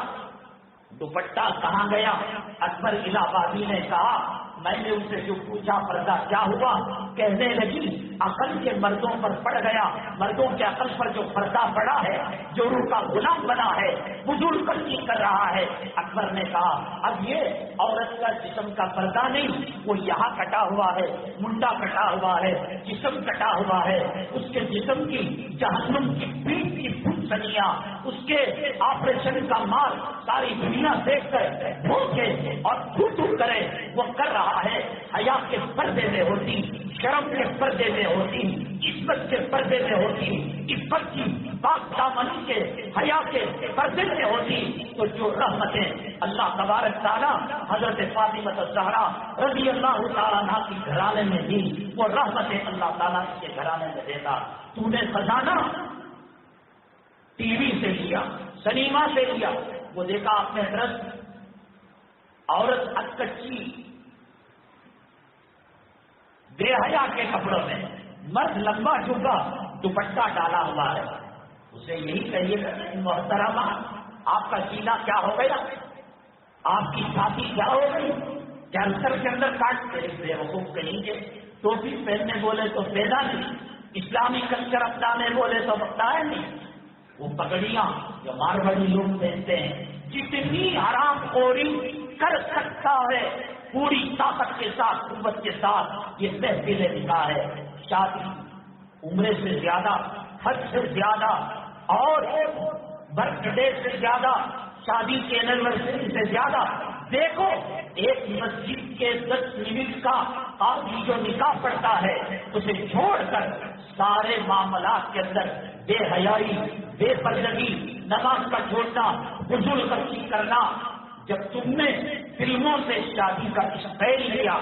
دوپٹہ کہاں گیا؟ اکبر الہ آبادی نے کہا، میں نے ان سے جو پوچھا پردہ کیا ہوا، کہنے لگی عقل کے مردوں پر پڑ گیا، مردوں کے عقل پر جو پردہ پڑا ہے، جو روح کا غلام بنا ہے، فضول خرچی کر رہا ہے. اکبر نے کہا اب یہ عورت کا جسم کا پردہ نہیں، وہ یہاں کٹا ہوا ہے، منڈا کٹا ہوا ہے، جسم کٹا ہوا ہے، اس کے جسم کی جہنم کی پیٹ کی پھنسنیاں، اس کے آپریشن کا مال ساری دنیا دیکھ کر بھوکے اور تھو کرے وہ کر رہا ہے. حیا کے پردے میں ہوتی، شرم کے پردے میں ہوتی، عزت کے پردے میں ہوتی، عزت کی پاک دامنی کے حیا کے پردے میں ہوتی، تو جو رحمتیں اللہ تبارک تعالیٰ حضرت فاطمہ الزہرا رضی اللہ تعالیٰ عنہا کی گھرانے میں دی، وہ رحمتیں اللہ تعالیٰ اس کے گھرانے میں دیتا. تو نے خزانہ ٹی وی سے لیا، سنیما سے لیا، وہ دیکھا آپ نے ڈرس، عورت اکچی بے حیا کے کپڑوں میں، مرد لمبا جھکا دوپٹہ ڈالا ہوا ہے. اسے یہی کہیے گا محترمہ آپ کا سینہ کیا ہو گیا، آپ کی چھاتی کیا ہو گئی، کینسر کے اندر کاٹ کے بے وقوف کہیں گے. ٹوپی پہننے بولے تو پہنا نہیں، اسلامی کلچر اپنانے بولے تو بتایا نہیں. وہ پگڑیاں جو مارواڑی لوگ پہنتے ہیں، جتنی حرام خوری کر سکتا ہے پوری طاقت کے ساتھ، قوت کے ساتھ یہ محفل نکاح ہے. شادی عمرے سے زیادہ، حج سے زیادہ، اور برتھ ڈے سے زیادہ، شادی کی اینیورسری سے زیادہ. دیکھو ایک مسجد کے 10 منٹ کا قاضی جو نکاح پڑتا ہے، اسے چھوڑ کر سارے معاملات کے اندر بے حیائی، بے پردگی، نماز کا چھوڑنا، فضول خرچی کرنا. جب تم نے فلموں سے شادی کا اسٹائل لیا،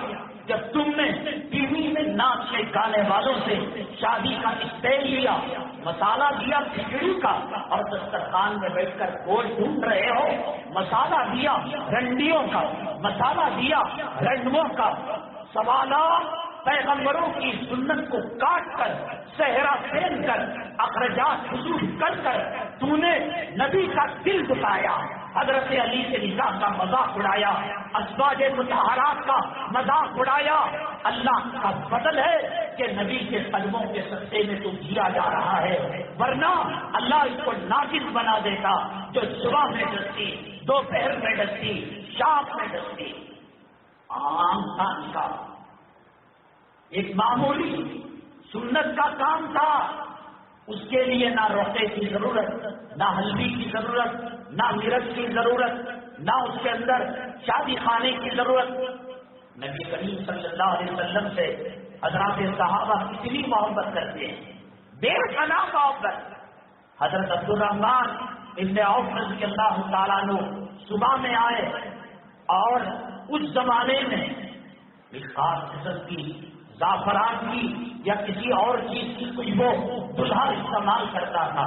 جب تم نے ٹی وی میں ناچنے گانے والوں سے شادی کا اسٹائل لیا، مسالہ دیا کھچڑی کا اور دسترخوان میں بیٹھ کر گوشت ڈھونڈ رہے ہو، مسالہ دیا رنڈیوں کا، مسالہ دیا رنڈوں کا. سوالات پیغمبروں کی سنت کو کاٹ کر، صحرا پھین کر، اخراجات حضور کر کر تو نے نبی کا دل دکھایا، حضرت علی کے نکاح کا مذاق اڑایا، ازواج مطہرات کا مذاق اڑایا. اللہ کا فضل ہے کہ نبی کے قدموں کے سستے میں تو جیا جا رہا ہے، ورنہ اللہ اس کو ناقص بنا دیتا. جو صبح میں ڈستی، دوپہر میں ڈستی، شام میں ڈستی، عام تھا نکاح، ایک معمولی سنت کا کام تھا. اس کے لیے نہ روٹے کی ضرورت، نہ ہلدی کی ضرورت، نہ مرچ کی ضرورت، نہ اس کے اندر شادی خانے کی ضرورت. نبی کریم صلی اللہ علیہ وسلم سے حضرات صحابہ اتنی محبت کرتے ہیں، بے پناہ محبت. حضرت عبد الرحمان ابن عوف رضی اللہ تعالیٰ عنہ صبح میں آئے، اور اس زمانے میں ایک خاص قسم کی زعفران کی یا کسی اور چیز کی خوشبو دلہا استعمال کرتا تھا.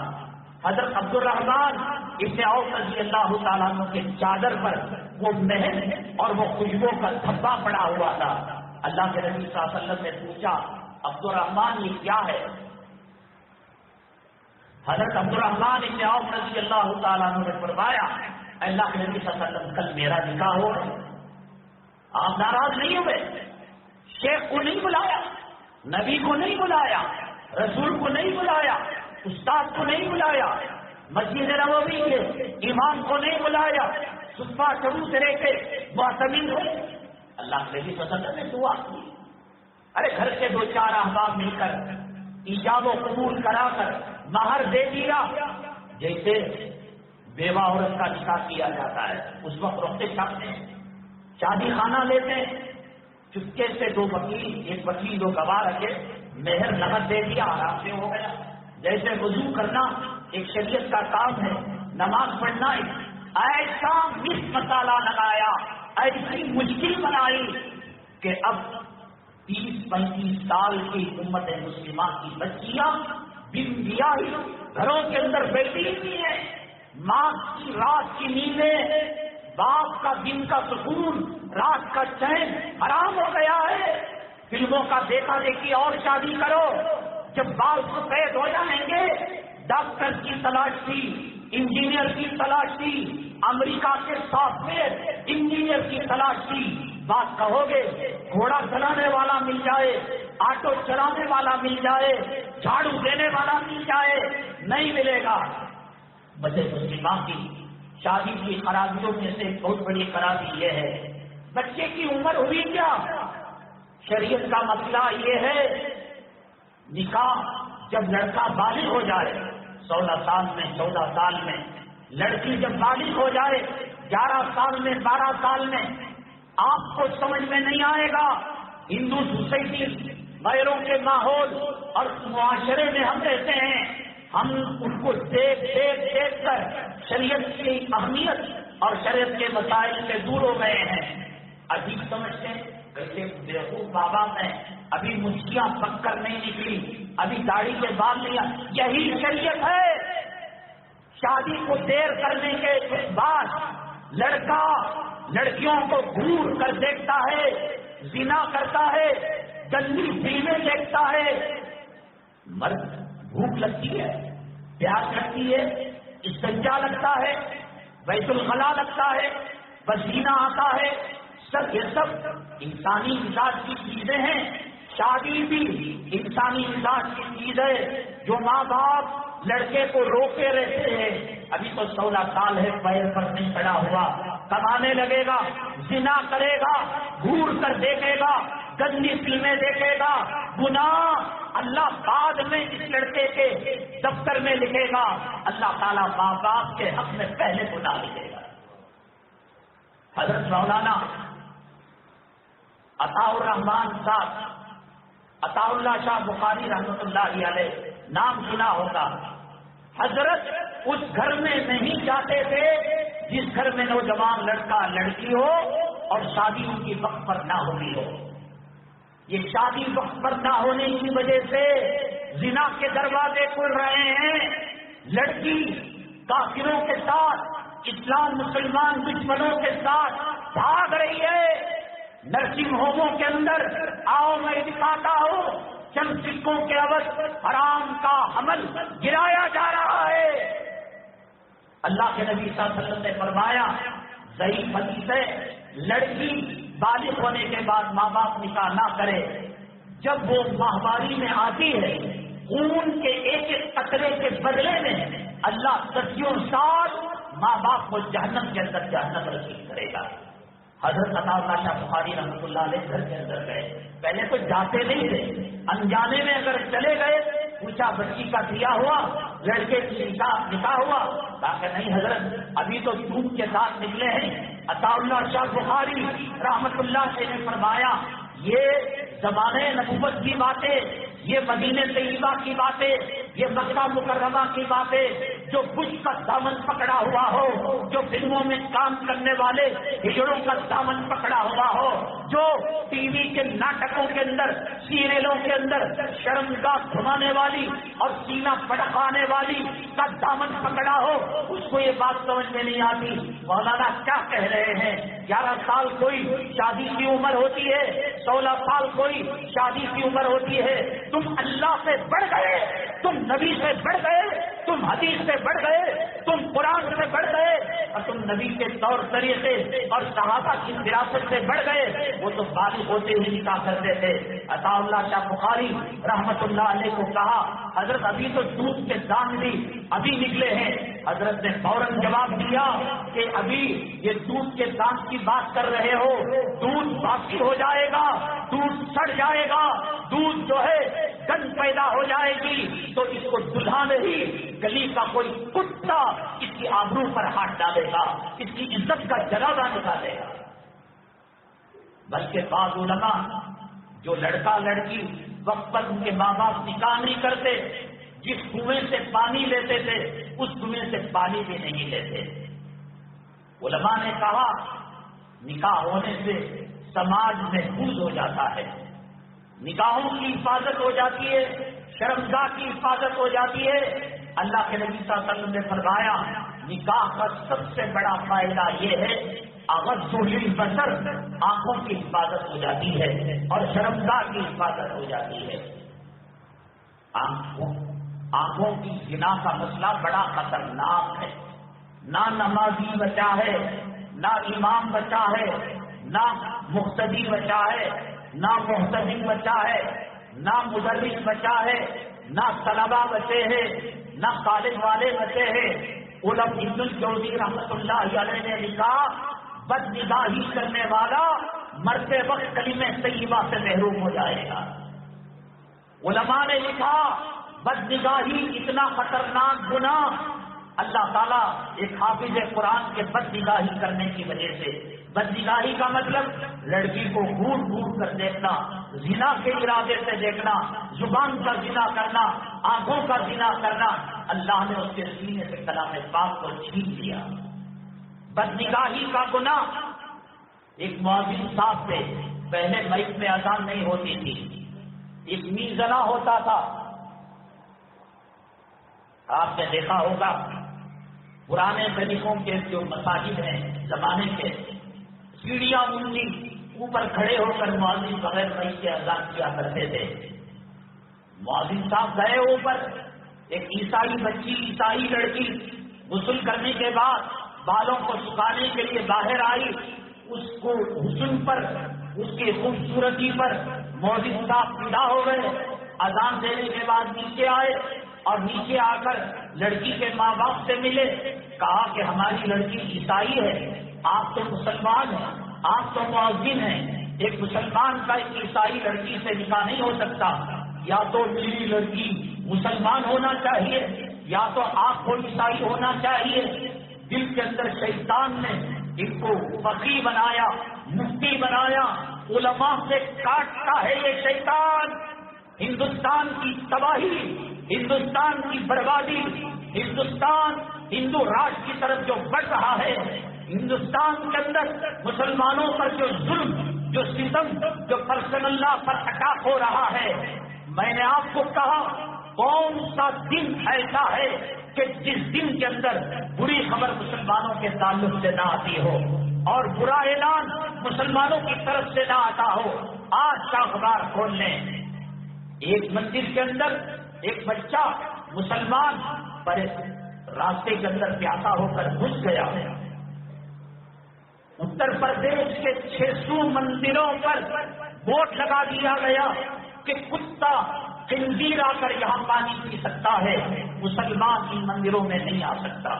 حضرت عبد الرحمان ابن عوف رضی اللہ تعالیٰ عنہ کے چادر پر وہ مہک اور وہ خوشبو کا دھبا پڑا ہوا تھا. اللہ کے نبی صلی اللہ علیہ وسلم نے پوچھا عبد الرحمان یہ کیا ہے؟ حضرت عبد الرحمان ابن عوف رضی اللہ تعالیٰ عنہ نے فرمایا اللہ کے نبی صلی اللہ علیہ وسلم کل میرا نکاح ہو رہا ہے. آپ ناراض نہیں ہوئے؟ شیخ کو نہیں بلایا، نبی کو نہیں بلایا، رسول کو نہیں بلایا، استاد کو نہیں بلایا، مسجد نبوی کے امام کو نہیں بلایا، صفہ شروع سے لے کے معتمد ہوئے. اللہ کے نبی صلی اللہ علیہ وسلم نے دعا کی. ارے گھر کے 2-4 احباب مل کر ایجاب و قبول کرا کر مہر دے دیا. جیسے بیوہ عورت کا نکاح کیا جاتا ہے اس وقت رختے چھاپتے ہیں، شادی خانہ لیتے ہیں، چپکے سے 2 وکیل، ایک وکیل 2 گواہ رکھے، مہر نقد دے دیا، آرام سے ہو گیا. جیسے وضو کرنا ایک شریعت کا کام ہے، نماز پڑھنا ایسا مس مسالہ لگایا، ایسی مشکل بنائی کہ اب 30-35 سال کی امت مسلمہ کی بچیاں بن بیاہی گھروں کے اندر بیٹھی ہوئی ہیں، ماں کی رات کی نیندیں، باپ کا دن کا سکون، رات کا چین حرام ہو گیا ہے۔ فلموں کا دیکھا دیکھی اور شادی کرو، جب بال سفید ہو جائیں گے ڈاکٹر کی تلاش تھی، انجینئر کی تلاش تھی، امریکہ کے سافٹ ویئر انجینئر کی تلاش تھی، بات کہو گے گھوڑا چلانے والا مل جائے، آٹو چلانے والا مل جائے، جھاڑو دینے والا مل جائے، نہیں ملے گا۔ بچے مسلمہ کی شادی کی خرابیوں میں سے بہت بڑی خرابی یہ ہے، بچے کی عمر ہوئی کیا؟ شریعت کا مسئلہ یہ ہے نکاح جب لڑکا بالغ ہو جائے 16 سال میں 14 سال میں، لڑکی جب بالغ ہو جائے 11 سال میں 12 سال میں، آپ کو سمجھ میں نہیں آئے گا ہندو سوسائٹی غیروں کے ماحول اور معاشرے میں ہم رہتے ہیں، ہم ان کو دیکھ کر شریعت کی اہمیت اور شریعت کے مسائل سے دور ہو گئے ہیں، عجیب سمجھتے ہیں کیسے بیوقوف بابا میں ابھی مچھلیاں پک کر نہیں نکلی، ابھی داڑھی کے بال نہیں، یہی شریعت ہے۔ شادی کو دیر کرنے کے بعد لڑکا لڑکیوں کو گھور کر دیکھتا ہے، زنا کرتا ہے، گندی فلمیں دیکھتا ہے، مرد بھوک لگتی ہے، پیاس لگتی ہے، استنجا لگتا ہے، بیت الخلا لگتا ہے، پسینہ آتا ہے، سب یہ سب انسانی مزاج کی چیزیں ہیں۔ شادی بھی انسانی مزاج کی چیز ہے، جو ماں باپ لڑکے کو روکے رہتے ہیں، ابھی تو 16 سال ہے، پیر پر نہیں پڑا ہوا، کمانے لگے گا، زنا کرے گا، گھور کر دیکھے گا، گندی فلمیں دیکھے گا، گناہ اللہ بعد میں اس لڑکے کے دفتر میں لکھے گا، اللہ تعالیٰ ماں باپ کے حق میں پہلے گناہ لکھے گا۔ حضرت مولانا عطاء الرحمان صاحب، عطاء اللہ شاہ بخاری رحمۃ اللہ علیہ نام سنا ہوگا، حضرت اس گھر میں نہیں جاتے تھے جس گھر میں نوجوان لڑکا لڑکی ہو اور شادی ان کی وقت پر نہ ہوئی ہو۔ یہ شادی وقت پر نہ ہونے کی وجہ سے زنا کے دروازے کھل رہے ہیں، لڑکی کافروں کے ساتھ، اسلام مسلمان دشمنوں کے ساتھ بھاگ رہی ہے۔ نرسنگ ہوموں کے اندر آؤ میں دکھاتا ہوں، چند سکوں کے عوض حرام کا حمل گرایا جا رہا ہے۔ اللہ کے نبی صلی اللہ علیہ وسلم نے فرمایا، ضعیف حدیث ہے، لڑکی بالغ ہونے کے بعد ماں باپ نکاح نہ کرے، جب وہ ماہواری میں آتی ہے خون کے ایک ایک قطرے کے بدلے میں اللہ صدیوں سال ماں باپ کو جہنم کے اندر جہنم رسید کرے گا۔ حضرت عطاء اللہ شاہ بخاری رحمۃ اللہ علیہ گھر کے اندر گئے، پہلے تو جاتے نہیں تھے، انجانے میں اگر چلے گئے، پوچھا بچی کا دیا ہوا، لڑکے کی نکاح ہوا، کہا کہ نہیں حضرت ابھی تو دودھ کے ساتھ نکلے ہیں۔ عطاء اللہ شاہ بخاری رحمۃ اللہ سے نے فرمایا، یہ زمانے نبوت کی باتیں، یہ مدینہ طیبہ کی باتیں، یہ مکہ مکرمہ کی باتیں، جو بش کا دامن پکڑا ہوا ہو، جو فلموں میں کام کرنے والے ہجڑوں کا دامن پکڑا ہوا ہو، جو ٹی وی کے ناٹکوں کے اندر سیریلوں کے اندر شرمگاہ گھمانے والی اور سینہ پھڑکانے والی کا دامن پکڑا ہو، اس کو یہ بات سمجھ میں نہیں آتی۔ مولانا کیا کہہ رہے ہیں؟ 11 سال کوئی شادی کی عمر ہوتی ہے، 16 سال کوئی شادی کی عمر ہوتی ہے، تم اللہ سے بڑھ گئے، تم نبی سے بڑھ گئے، تم حدیث سے بڑھ گئے، تم قرآن سے بڑھ گئے، اور تم نبی کے طور طریقے اور صحابہ کی وراثت سے بڑھ گئے۔ وہ تو بالغ ہوتے ہی نکاح کرتے تھے۔ عطاء اللہ شاہ بخاری رحمت اللہ علیہ کو کہا، حضرت ابھی تو دودھ کے دان بھی ابھی نکلے ہیں۔ حضرت نے فوراً جواب دیا کہ ابھی یہ دودھ کے دان کی بات کر رہے ہو، دودھ باقی ہو جائے گا، دودھ سڑ جائے گا، دودھ جو ہے گند پیدا ہو جائے گی، تو اس کو دلہا نہیں، گلی کا کوئی کتا اس کی آبرو پر ہاتھ ڈالے گا، اس کی عزت کا جنازہ نکالے گا۔ بلکہ بعض علماء جو لڑکا لڑکی وقت پر ان کے ماں باپ نکاح نہیں کرتے، جس کنویں سے پانی لیتے تھے اس کنویں سے پانی بھی نہیں لیتے۔ علماء نے کہا نکاح ہونے سے سماج محفوظ ہو جاتا ہے، نکاحوں کی حفاظت ہو جاتی ہے، شرمگاہ کی حفاظت ہو جاتی ہے۔ اللہ کے نبی صلی اللہ علیہ وسلم نے فرمایا نکاح کا سب سے بڑا فائدہ یہ ہے اغض للبصر، آنکھوں کی حفاظت ہو جاتی ہے اور شرمگاہ کی حفاظت ہو جاتی ہے۔ آنکھوں کی زنا کا مسئلہ بڑا خطرناک ہے۔ نہ نمازی بچا ہے، نہ امام بچا ہے، نہ مقتدی بچا ہے، نہ محتسب بچا ہے، نہ مدرس بچا ہے، نہ طلبہ بچے ہیں، نہ کالج والے بچے ہیں۔ علماء ابن الجوزی رحمۃ اللہ علیہ نے لکھا بد نگاہی کرنے والا مرتے وقت کلمہ طیبہ سے محروم ہو جائے گا۔ علماء نے لکھا بد نگاہی اتنا خطرناک گناہ، اللہ تعالیٰ ایک حافظ قرآن کے بد نگاہی کرنے کی وجہ سے، بد نگاہی کا مطلب لڑکی کو گھور گھور کر دیکھنا، زنا کے ارادے سے دیکھنا، زبان کا زنا کرنا، آنکھوں کا زنا کرنا، اللہ نے اس کے سینے سے کلام پاک کو چھین لیا۔ بد نگاہی کا گناہ، ایک مؤذن صاحب تھے، پہلے مائک میں اذان نہیں ہوتی تھی، ایک میزنا ہوتا تھا، آپ نے دیکھا ہوگا پرانے طریقوں کے جو مساجد ہیں زمانے کے، سیڑھیاں اونچی، اوپر کھڑے ہو کر مؤذن بغیر مائک کے اذان کیا کرتے تھے۔ مؤذن صاحب گئے اوپر، ایک عیسائی بچی، عیسائی لڑکی غسل کرنے کے بعد بالوں کو سکھانے کے لیے باہر آئی، اس کو حسن پر، اس کی خوبصورتی پر مؤذن صاحب فدا ہو گئے۔ اذان دینے کے بعد نیچے آئے اور نیچے آ کر لڑکی کے ماں باپ سے ملے، کہا کہ ہماری لڑکی عیسائی ہے، آپ تو مسلمان ہیں، آپ تو مؤذن ہیں، ایک مسلمان کا ایک عیسائی لڑکی سے نکاح نہیں ہو سکتا، یا تو میری لڑکی مسلمان ہونا چاہیے یا تو آپ کو عیسائی ہونا چاہیے۔ دل کے اندر شیطان نے ان کو فقیہ بنایا، مفتی بنایا، علماء سے کاٹتا ہے یہ شیطان۔ ہندوستان کی تباہی، ہندوستان کی بربادی، ہندوستان ہندو راج کی طرف جو بڑھ رہا ہے، ہندوستان کے اندر مسلمانوں پر جو ظلم، جو ستم، جو پرسنل لا پر اٹیک ہو رہا ہے، میں نے آپ کو کہا کون سا دن ایسا ہے کہ جس دن کے اندر بری خبر مسلمانوں کے تعلق سے نہ آتی ہو اور برا اعلان مسلمانوں کی طرف سے نہ آتا ہو۔ آج کا اخبار کھول لیں، ایک مندر کے اندر ایک بچہ مسلمان پر راستے کے اندر پیاسا ہو کر گھس گیا۔ اتر پردیش کے 600 مندروں پر بورڈ لگا دیا گیا کہ کتا خنزیر آ کر یہاں پانی پی سکتا ہے، مسلمان ان مندروں میں نہیں آ سکتا۔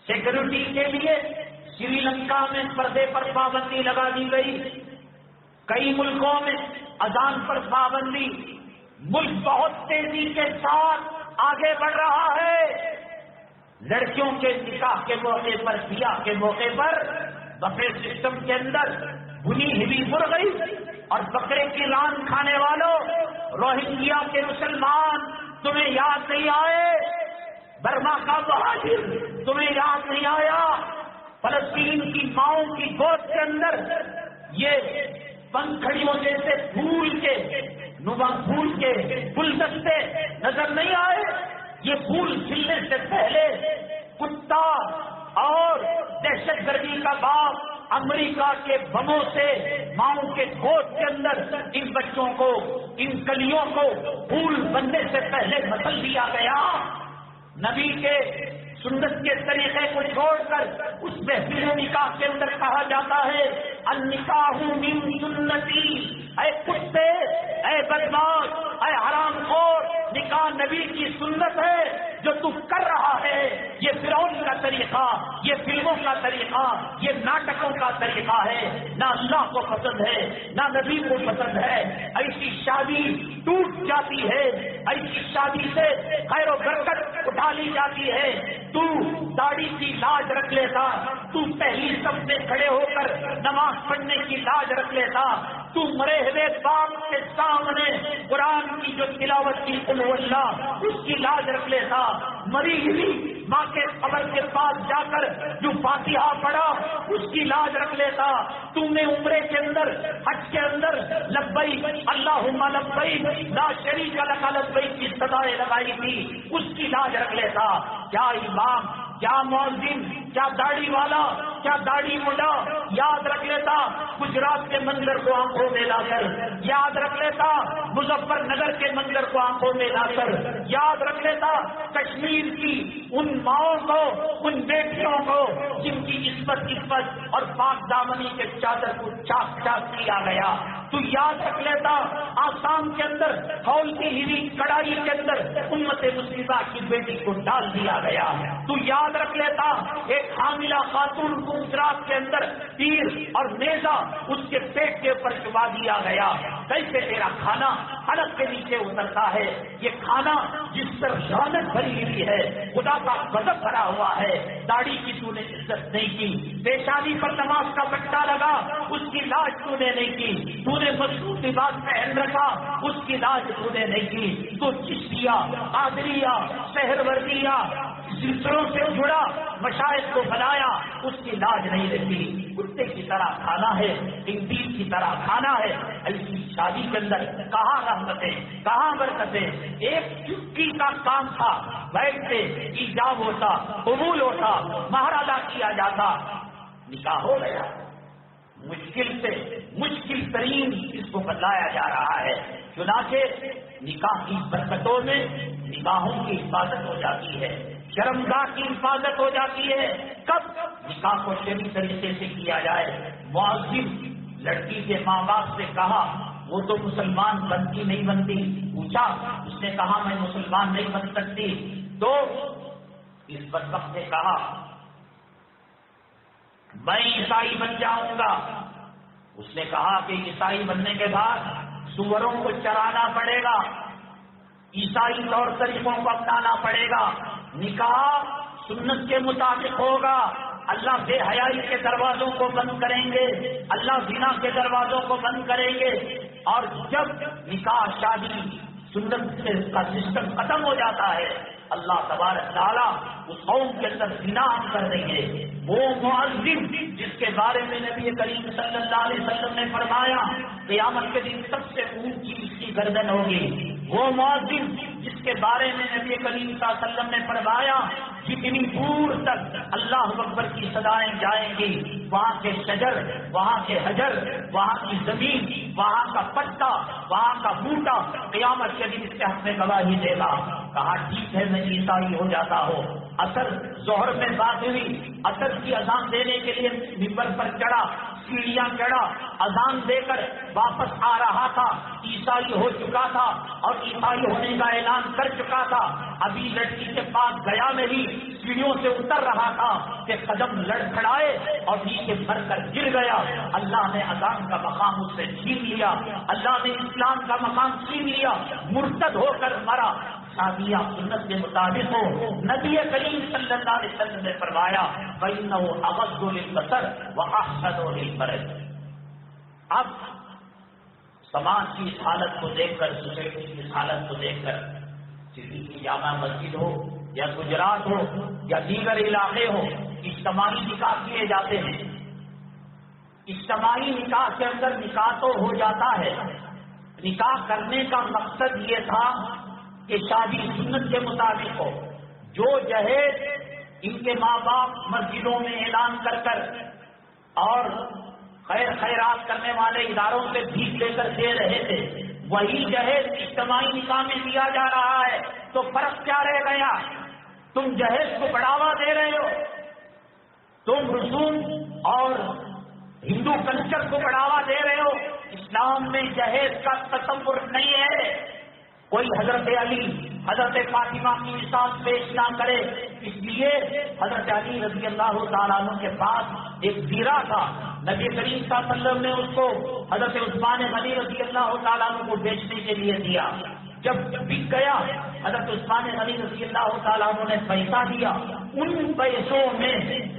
سیکورٹی کے لیے سری لنکا میں پردے پر پابندی لگا دی گئی، کئی ملکوں میں اذان پر پابندی۔ ملک بہت تیزی کے ساتھ آگے بڑھ رہا ہے۔ لڑکیوں کے نکاح کے موقع پر، بیاہ کے موقع پر بفے سسٹم کے اندر بنی ہوئی مرغی اور بکرے کی ران کھانے والوں، روہنگیا کے مسلمان تمہیں یاد نہیں آئے؟ برما کا مہاجر تمہیں یاد نہیں آیا؟ فلسطین کی ماؤں کی گود کے اندر یہ پنکھڑیوں جیسے پھول کے گلدستے نظر نہیں آئے؟ یہ پھول کھلنے سے پہلے کتا اور دہشت گردی کا باپ امریکہ کے بموں سے ماؤں کے گود کے اندر ان بچوں کو، ان کلیوں کو پھول بننے سے پہلے مسل دیا گیا۔ نبی کے سنت کے طریقے کو چھوڑ کر اس بہترین نکاح کے اندر کہا جاتا ہے النکاح من سنتی۔ اے کتے، اے بدماش، اے حرام خور، نکاح نبی کی سنت ہے۔ جو تو کر رہا ہے یہ فرعون کا طریقہ، یہ فلموں کا طریقہ، یہ ناٹکوں کا طریقہ ہے، نہ اللہ کو پسند ہے نہ نبی کو پسند ہے۔ ایسی شادی ٹوٹ جاتی ہے، ایسی شادی سے خیر و برکت اٹھا لی جاتی ہے۔ تو داڑھی کی لاج رکھ لیتا، تو پہلی صف میں کھڑے ہو کر نماز پڑھنے کی لاج رکھ لیتا، تو مرے ہوئے باپ کے سامنے قرآن کی جو تلاوت کی قل هو اللہ اس کی لاج رکھ لیتا، مری ہوئی ماں کے قبر کے پاس جا کر جو فاتحہ پڑھا اس کی لاج رکھ لیتا. تم نے عمرے کے اندر حج کے اندر لبیک اللہم لبیک لا شریک لک لبیک کی صدائیں لگائی تھی, اس کی لاج رکھ لیتا. کیا امام, کیا مؤذن, کیا داڑھی والا, کیا داڑھی مڈا یاد رکھ لیتا گجرات کے منظر کو آنکھوں میں لا کر, یاد رکھ لیتا مظفر نگر کے منظر کو آنکھوں میں لا کر, یاد رکھ لیتا کشمیر کی ان ماؤں کو, ان بیٹیوں کو جن کی عصمت اور پاک دامنی کے چادر کو چاک چاک کیا گیا. تو یاد رکھ لیتا آسام کے اندر کھولتی ہوئی کڑائی کے اندر امت مسلمہ کی بیٹی کو ڈال دیا گیا. تو یاد رکھ لیتا ایک حاملہ خاتون کو گجرات کے اندر تیر اور نیزہ اس کے پیٹ کے اوپر چبا دیا گیا. کیسے تیرا کھانا حلق کے نیچے اترتا ہے, یہ کھانا جس پر لعنت بھری ہوئی ہے, خدا کا غضب بھرا ہوا ہے. داڑھی کی تو نے عزت نہیں کی, پیشانی پر نماز کا پٹا لگا اس کی لاج تو نے نہیں کی, تو نے مشروط لباس پہن رکھا اس کی لاج تو نے نہیں کی. تو چشتیہ, قادریہ, سہروردیہ سلسلوں سے جڑا مشائخ کو بنایا, اس کی لاج نہیں رکھی. کتے کی طرح کھانا ہے, انجیل کی طرح کھانا ہے. ایسی شادی کے اندر کہاں رحمتیں, کہاں برکتیں. ایک چٹکی کا کام تھا, بیٹھتے ایجاب ہوتا, قبول ہوتا, مہر ادا کیا جاتا, نکاح ہو گیا. مشکل سے مشکل ترین اس کو بتلایا جا رہا ہے. چنانچہ نکاح کی برکتوں میں نکاحوں کی حفاظت ہو جاتی ہے, شرمگاہ کی حفاظت ہو جاتی ہے. کب نکاح کو شرعی طریقے سے کیا جائے. مؤذن لڑکی کے ماں باپ سے کہا, وہ تو مسلمان بنتی نہیں بنتی, پوچھا, اس نے کہا میں مسلمان نہیں بن سکتی. تو اس بدبخت نے کہا میں عیسائی بن جاؤں گا. اس نے کہا کہ عیسائی بننے کے بعد سوروں کو چرانا پڑے گا, عیسائی طور طریقوں کو اپنانا پڑے گا, نکاح سنت کے مطابق ہوگا. اللہ بے حیائی کے دروازوں کو بند کریں گے, اللہ زنا کے دروازوں کو بند کریں گے. اور جب نکاح شادی سنت کا سسٹم ختم ہو جاتا ہے, اللہ تبارک تعالیٰ اس قوم کے اندر زنا عام کر دیں گے. وہ مؤذن جس کے بارے میں نبی کریم صلی اللہ علیہ وسلم نے فرمایا قیامت کے دن سب سے اونچی اس کی گردن ہوگی, وہ مؤذن جس کے بارے میں نبی کریم صلی اللہ علیہ وسلم نے فرمایا جتنی دور تک اللہ اکبر کی صدائیں جائیں گی, وہاں کے شجر, وہاں کے حجر, وہاں کی زمین, وہاں کا پتا, وہاں کا بوٹا قیامت کے دن اس کے حق میں گواہی دے گا. کہا ٹھیک ہے میں عیسائی ہو جاتا ہوں. اثر ظہر میں بات ہوئی, اثر کی اذان دینے کے لیے ممبر پر چڑھا, سیڑھیاں چڑھا, اذان دے کر واپس آ رہا تھا. عیسائی ہو چکا تھا اور عیسائی ہونے کا اعلان کر چکا تھا. ابھی لڑکی کے پاس گیا میں ہی سیڑھیوں سے اتر رہا تھا کہ قدم لڑکھڑائے اور نیچے بھر کر گر گیا. اللہ نے اذان کا مقام اس سے چھین لیا, اللہ نے اسلام کا مقام چھین لیا, مرتد ہو کر مرا. شادیاں سنت کے مطابق ہو. نبی کریم صلی اللہ علیہ وسلم نے فرمایا فَإِنَّهُ أَغَضُّ لِلْبَصَرِ وَأَحْسَنُ لِلْفَرْجِ. اب سماج کی اس حالت کو دیکھ کر, سوسائٹی کی اس حالت کو دیکھ کر, کسی کی جامع مسجد ہو یا گجرات ہو یا دیگر علاقے ہو, اجتماعی نکاح کیے جاتے ہیں. اجتماعی نکاح کے اندر نکاح تو ہو جاتا ہے. نکاح کرنے کا مقصد یہ تھا کہ شادی سنت کے مطابق ہو. جو جہیز ان کے ماں باپ مسجدوں میں اعلان کر کر اور خیرات کرنے والے اداروں سے بھیک لے کر دے رہے تھے, وہی جہیز اجتماعی نکاح میں دیا جا رہا ہے. تو فرق کیا رہ گیا؟ تم جہیز کو بڑھاوا دے رہے ہو, تم رسوم اور ہندو کلچر کو بڑھاوا دے رہے ہو. اسلام میں جہیز کا تصور نہیں ہے. کوئی حضرت علی, حضرت فاطمہ کی مثال پیش نہ کرے. اس لیے حضرت علی رضی اللہ تعالیٰ عنہ کے پاس ایک زیرہ تھا. نبی کریم صلی اللہ علیہ وسلم نے اس کو حضرت عثمان غنی رضی اللہ تعالیٰ عنہ کو بیچنے کے لیے دیا. جب بک گیا حضرت عثمان غنی رضی اللہ تعالیٰ عنہ نے پیسہ دیا. ان پیسوں میں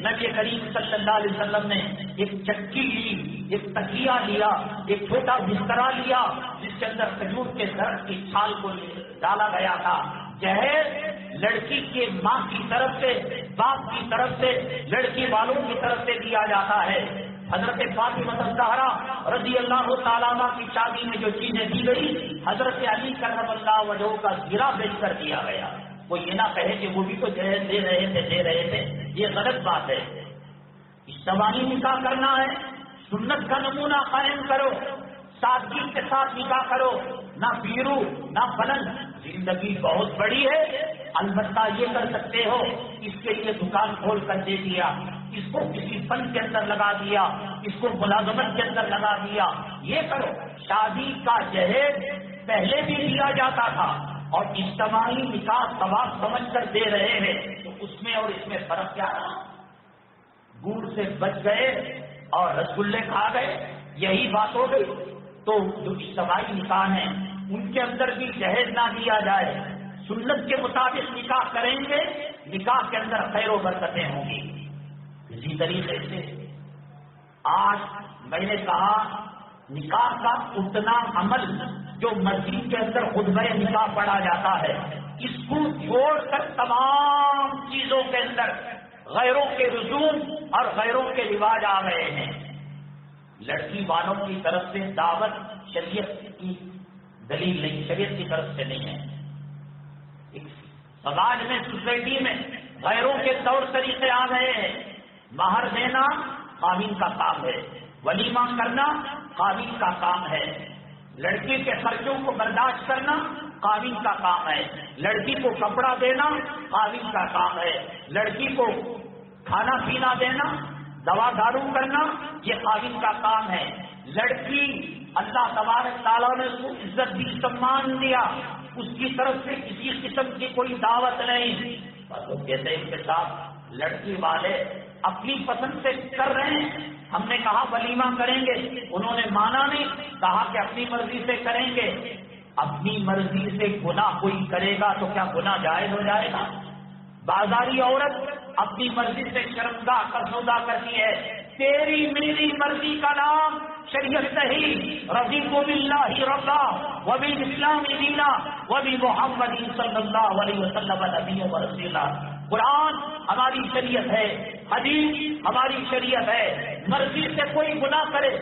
نبی کریم صلی اللہ علیہ وسلم نے ایک چکی لی, ایک تکیہ لیا, ایک چھوٹا بسترا لیا جس کے اندر کھجور کے درخت کی چھال کو ڈالا گیا تھا. جہیز لڑکی کے ماں کی طرف سے، باپ کی طرف سے، لڑکی والوں کی طرف سے دیا جاتا ہے۔ حضرت فاطمہ الزہرا رضی اللہ تعالیٰ عنہ کی شادی میں جو چیزیں دی گئی، حضرت علی کرم اللہ وجہہ کا زیرہ بیچ کر دیا گیا۔ وہ یہ نہ کہے کہ وہ بھی تو جہیز دے رہے تھے، یہ غلط بات ہے۔ اجتماعی نکاح کرنا ہے، سنت کا نمونہ قائم کرو، سادگی کے ساتھ نکاح کرو، نہ بیرو نہ پلنگ۔ زندگی بہت بڑی ہے، البتہ یہ کر سکتے ہو، اس کے لیے دکان کھول کر دے دیا، اس کو کسی فن کے اندر لگا دیا، اس کو ملازمت کے اندر لگا دیا، یہ کرو۔ شادی کا جہیز پہلے بھی دیا جاتا تھا اور اجتماعی نکاح ثواب سمجھ کر دے رہے ہیں، تو اس میں اور اس میں فرق کیا رہا؟ گڑ سے بچ گئے اور رسگلے کھا گئے، یہی بات ہو گئی۔ تو جو اجتماعی نکاح ہیں ان کے اندر بھی جہیز نہ دیا جائے، سنت کے مطابق نکاح کریں گے، نکاح کے اندر خیر و برکتیں ہوں گی۔ اسی طریقے سے آج میں نے کہا نکاح کا اتنا عمل جو مسجد کے اندر خطبہ نکاح پڑھا جاتا ہے، اس کو چھوڑ کر تمام چیزوں کے اندر غیروں کے رسوم اور غیروں کے رواج آ گئے ہیں۔ لڑکی والوں کی طرف سے دعوت شریعت کی دلیل نہیں، شریعت کی طرف سے نہیں ہے۔ سماج میں، سوسائٹی میں غیروں کے طور طریقے آ گئے ہیں۔ مہر دینا قانون کا کام ہے، ولیمہ کرنا قانون کا کام ہے، لڑکی کے خرچوں کو برداشت کرنا قانون کا کام ہے، لڑکی کو کپڑا دینا قانون کا کام ہے، لڑکی کو کھانا پینا دینا، دوا دارو کرنا، یہ قانون کا کام ہے۔ لڑکی اللہ تبارک تعالیٰ نے اس کو عزت دی، سمان دیا، اس کی طرف سے کسی قسم کی کوئی دعوت نہیں۔ تو کہتے ہیں ان کے ساتھ لڑکی والے اپنی پسند سے کر رہے ہیں، ہم نے کہا ولیمہ کریں گے، انہوں نے مانا نہیں، کہا کہ اپنی مرضی سے کریں گے۔ اپنی مرضی سے گناہ کوئی کرے گا تو کیا گناہ جائز ہو جائے گا؟ بازاری عورت اپنی مرضی سے شرمگاہ کا سودا کرتی ہے، تیری میری مرضی کا نام شریعت نہیں۔ رضیت باللہ ربا وبالاسلام دینا وبمحمد صلی اللہ علیہ وسلم نبی و رسولا۔ قرآن ہماری شریعت ہے، حدیث ہماری شریعت ہے۔ مرضی سے کوئی گناہ کرے،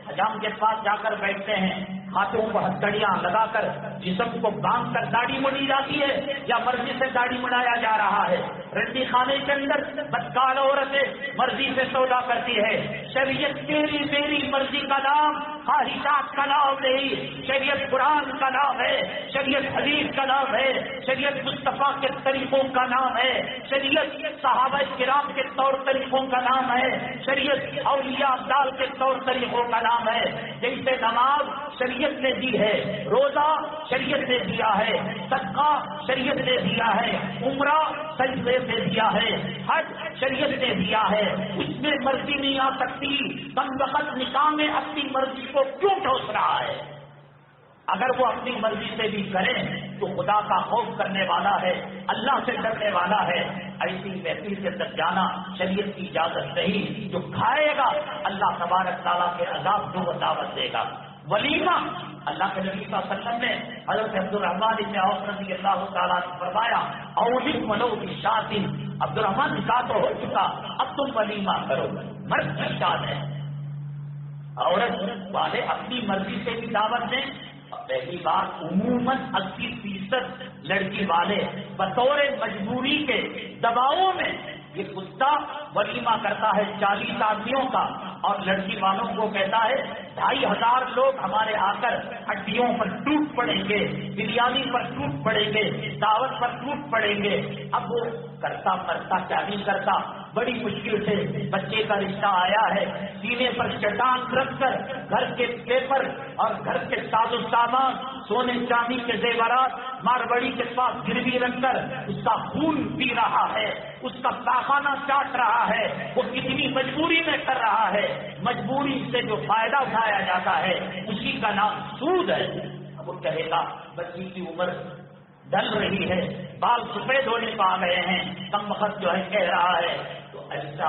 حجام کے پاس جا کر بیٹھتے ہیں، ہاتھوں کو ہتھکڑیاں لگا کر جسم کو باندھ کر داڑھی مڑی جاتی ہے یا مرضی سے داڑھی مڑایا جا رہا ہے؟ رنڈی خانے کے اندر بدکار عورتیں مرضی سے سودا کرتی ہے۔ شریعت تیری میری مرضی کا نام خواہشات کا نام نہیں، شریعت قرآن کا نام ہے، شریعت حدیث کا نام ہے، شریعت مصطفیٰ کے طریقوں کا نام ہے، شریعت صحابہ کرام کے طور طریقوں کا نام ہے، شریعت اولیاء ابدال کے طور طریقوں کا نام ہے۔ جیسے نماز شریعت نے دی ہے، روزہ شریعت نے دیا ہے، صدقہ شریعت نے دیا ہے، عمرہ شریعت نے دیا ہے، حج شریعت نے دیا ہے، اس میں مرضی نہیں آ سکتی۔ کم وقت نکاح میں اپنی مرضی کو کیوں ٹھوس رہا ہے؟ اگر وہ اپنی مرضی سے بھی کرے تو خدا کا خوف کرنے والا ہے، اللہ سے ڈرنے والا ہے۔ ایسی محفل کے اندر جانا شریعت کی اجازت نہیں، جو کھائے گا اللہ تبارک تعالیٰ کے عذاب کو وہ دعوت دے گا۔ ولیمہ اللہ کے نبی صلی اللہ علیہ وسلم نے حضرت عبد الرحمن بن عوف رضی اللہ تعالیٰ نے فرمایا، اولد ولو بشاۃ، عبد الرحمن نکاح تو ہو چکا، اب تم ولیمہ کرو۔ مرد کی شاد ہے، عورت والے اپنی مرضی سے بھی دعوت دیں۔ پہلی بات، عموماً 80% لڑکی والے بطور مجبوری کے دباؤ میں یہ کتا ولیمہ کرتا ہے 40 آدمیوں کا، اور لڑکی والوں کو کہتا ہے 2500 لوگ ہمارے آ کر ہڈیوں پر ٹوٹ پڑیں گے، بریانی پر ٹوٹ پڑیں گے، دعوت پر ٹوٹ پڑیں گے۔ اب وہ کرتا کیا نہیں کرتا، بڑی مشکل سے بچے کا رشتہ آیا ہے، سینے پر چٹان رکھ کر گھر کے پیپر اور گھر کے ساز و سامان، سونے چاندی کے زیورات مارواڑی کے پاس گروی رکھ کر اس کا خون پی رہا ہے، اس کا پاخانہ چاٹ رہا ہے۔ وہ کتنی مجبوری میں کر رہا ہے، مجبوری سے جو فائدہ اٹھایا جاتا ہے اسی کا نام سود ہے۔ اب وہ کہے گا بچی کی عمر ڈل رہی ہے، بال سفید ہونے پا گئے ہیں، کم وقت جو ہے کہہ رہا ہے، تو ایسا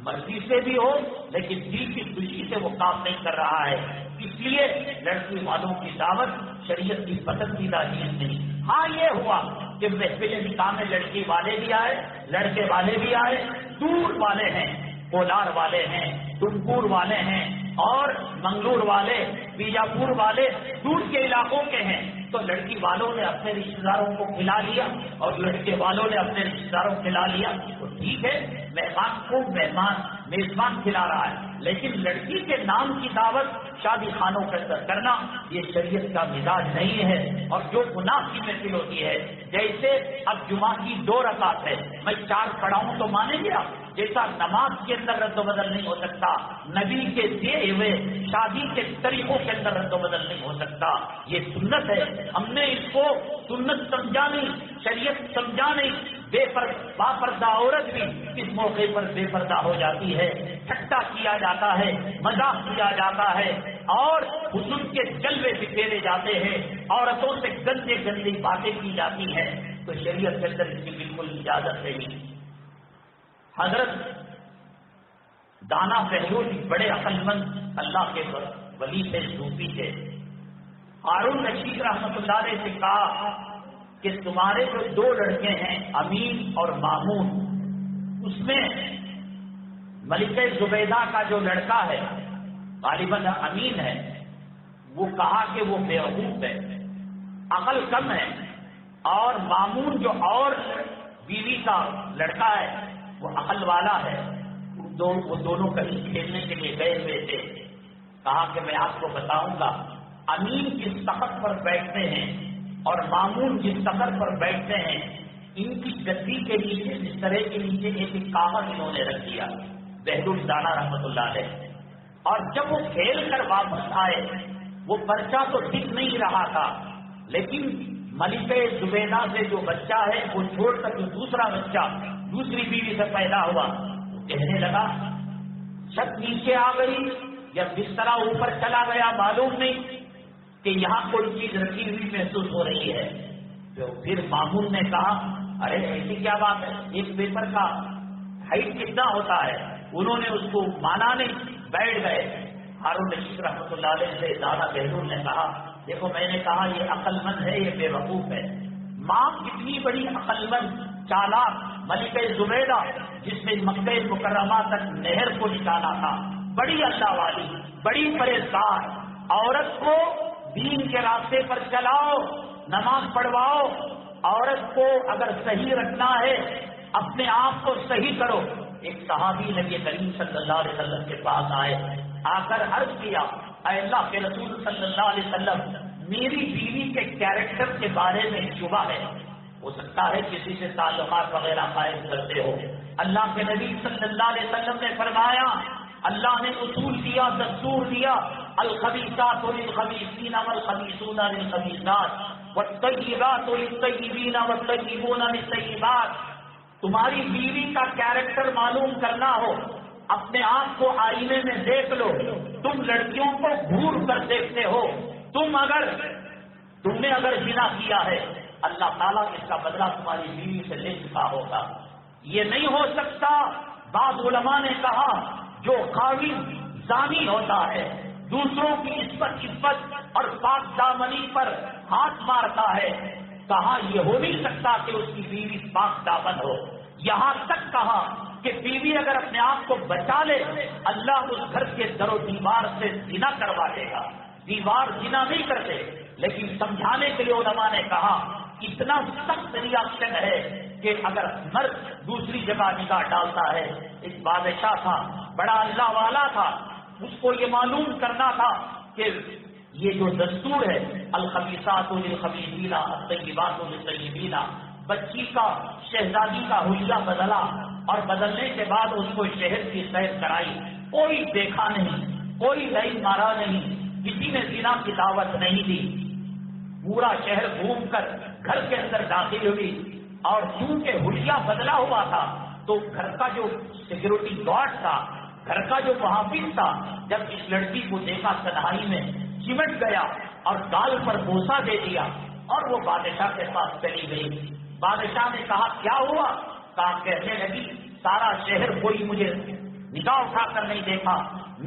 مرضی سے بھی ہو لیکن دل کی خوشی سے وہ کام نہیں کر رہا ہے۔ اس لیے لڑکی والوں کی دعوت شریعت کی پسندیدہ چیز نہیں۔ ہاں یہ ہوا کہ محفل نکاح میں لڑکی والے بھی آئے، لڑکے والے بھی آئے، دور والے ہیں، کولار والے ہیں، تمکور والے ہیں، اور منگلور والے، بیجاپور والے، دور کے علاقوں کے ہیں، تو لڑکی والوں نے اپنے رشتے داروں کو کھلا لیا اور لڑکے والوں نے اپنے رشتے داروں کو کھلا لیا، تو ٹھیک ہے، مہمان کو میزبان کھلا رہا ہے، لیکن لڑکی کے نام کی دعوت شادی خانوں کے اندر کرنا یہ شریعت کا مزاج نہیں ہے، اور جو گناہ کی محفل ہوتی ہے، جیسے اب جمعہ کی 2 رکعت ہے، میں 4 پڑھاؤں تو مانے گیا، جیسا نماز کے اندر رد و بدل نہیں ہو سکتا، نبی کے دیے ہوئے شادی کے طریقوں کے اندر رد و بدل نہیں ہو سکتا، یہ سنت ہے، ہم نے اس کو سنت سمجھا نہیں، شریعت سمجھا نہیں، باپردہ عورت بھی اس موقع پر بے پردہ ہو جاتی ہے، ٹھٹا کیا جاتا ہے، مذاق کیا جاتا ہے، اور حسن کے جلوے بکھیرے جاتے ہیں، عورتوں سے گندے گندی باتیں کی جاتی ہیں، تو شریعت کے اندر اس کی بالکل اجازت نہیں۔ حضرت دانا بہلول بڑے عقل مند اللہ کے ولی سے صوفی تھے، ہارون رشید رحمۃ اللہ علیہ سے کہا کہ تمہارے جو 2 لڑکے ہیں امین اور مامون، اس میں ملکہ زبیدہ کا جو لڑکا ہے غالباً امین ہے، وہ کہا کہ وہ بیوقوف ہے، عقل کم ہے، اور مامون جو اور بیوی کا لڑکا ہے وہ عقل والا ہے، وہ دونوں کہیں کھیلنے کے لیے گئے ہوئے تھے، کہا کہ میں آپ کو بتاؤں گا، امین جس تخت پر بیٹھتے ہیں اور مامون جس تخت پر بیٹھتے ہیں، ان کی گدی کے نیچے بسترے کے نیچے ایک کاغذ انہوں نے رکھ دیا، بہلول دانا رحمۃ اللہ علیہ، اور جب وہ کھیل کر واپس آئے وہ بچہ تو دکھ نہیں رہا تھا، لیکن ملکہ زبیدہ سے جو بچہ ہے وہ چھوڑ کر جو دوسرا بچہ دوسری بیوی سے پیدا ہوا، وہ کہنے لگا چھت نیچے آ گئی یا بسترا اوپر چلا گیا معلوم نہیں کہ یہاں کوئی چیز رکھی ہوئی محسوس ہو رہی ہے، تو پھر مامون نے کہا ارے ایسی کیا بات ہے، ایک پیپر کا ہائٹ کتنا ہوتا ہے، انہوں نے اس کو مانا نہیں، بیٹھ گئے۔ ہارون رشید رحمۃ اللہ علیہ سے دانا بہلول نے کہا دیکھو میں نے کہا یہ عقل مند ہے، یہ بے وقوف ہے، ماں کتنی بڑی عقل مند چالاک ملکہ زبیدہ جس نے مکہ مکرمہ تک نہر کو نکالا تھا، بڑی اللہ والی، بڑی پرہیزگار، عورت کو دین کے راستے پر چلاؤ، نماز پڑھواؤ، عورت کو اگر صحیح رکھنا ہے اپنے آپ کو صحیح کرو۔ ایک صحابی نبی کریم صلی اللہ علیہ وسلم کے پاس آئے، آ کر عرض کیا اے اللہ کے رسول صلی اللہ علیہ وسلم، میری بیوی کے کیریکٹر کے بارے میں شبہ ہے، ہو سکتا ہے کسی سے تعلقات وغیرہ قائم کرتے ہو۔ اللہ کے نبی صلی اللہ علیہ وسلم نے فرمایا، اللہ نے اصول دیا، دستور دیا، الخبیثات للخبیثین والخبیثون للخبیثات والطیبات للطیبین والطیبون للطیبات۔ تمہاری بیوی کا کیریکٹر معلوم کرنا ہو، اپنے آپ کو آئینے میں دیکھ لو، تم لڑکیوں کو گھور کر دیکھتے ہو، تم نے اگر زنا کیا ہے اللہ تعالیٰ اس کا بدلہ تمہاری بیوی سے لے چکا ہوگا۔ یہ نہیں ہو سکتا، بعض علماء نے کہا جو خاوند زانی ہوتا ہے، دوسروں کی عزت اور پاک دامنی پر ہاتھ مارتا ہے، کہا یہ ہو نہیں سکتا کہ اس کی بیوی پاک دامن ہو۔ یہاں تک کہا کہ بیوی اگر اپنے آپ کو بچا لے اللہ اس گھر کے در و دیوار سے زنا کروا دے گا۔ دیوار زنا نہیں کرتے، لیکن سمجھانے کے لیے علماء نے کہا اتنا سخت ریاکشن ہے کہ اگر مرد دوسری جگہ نگاہ ڈالتا ہے، ایک بادشاہ تھا، بڑا اللہ والا تھا، اس کو یہ معلوم کرنا تھا کہ یہ جو دستور ہے الخبیثات للخبیثین الطیبات للطیبین، بچی کا شہزادی کا حلیہ بدلا اور بدلنے کے بعد اس کو شہر کی سیر کرائی، کوئی دیکھا نہیں، کوئی لائن مارا نہیں، کسی نے زنا کی دعوت نہیں دی، پورا شہر گھوم کر گھر کے اندر داخل ہوئی، اور چونکہ حلیہ بدلا ہوا تھا تو گھر کا جو سیکورٹی گارڈ تھا، گھر کا جو محافظ تھا، جب اس لڑکی کو دیکھا تنہائی میں چمٹ گیا اور گال پر بوسہ دے دیا اور وہ بادشاہ کے پاس چلی گئی۔ بادشاہ نے کہا کیا ہوا؟ کہا کہنے لگی سارا شہر کوئی مجھے نگاہ اٹھا کر نہیں دیکھا،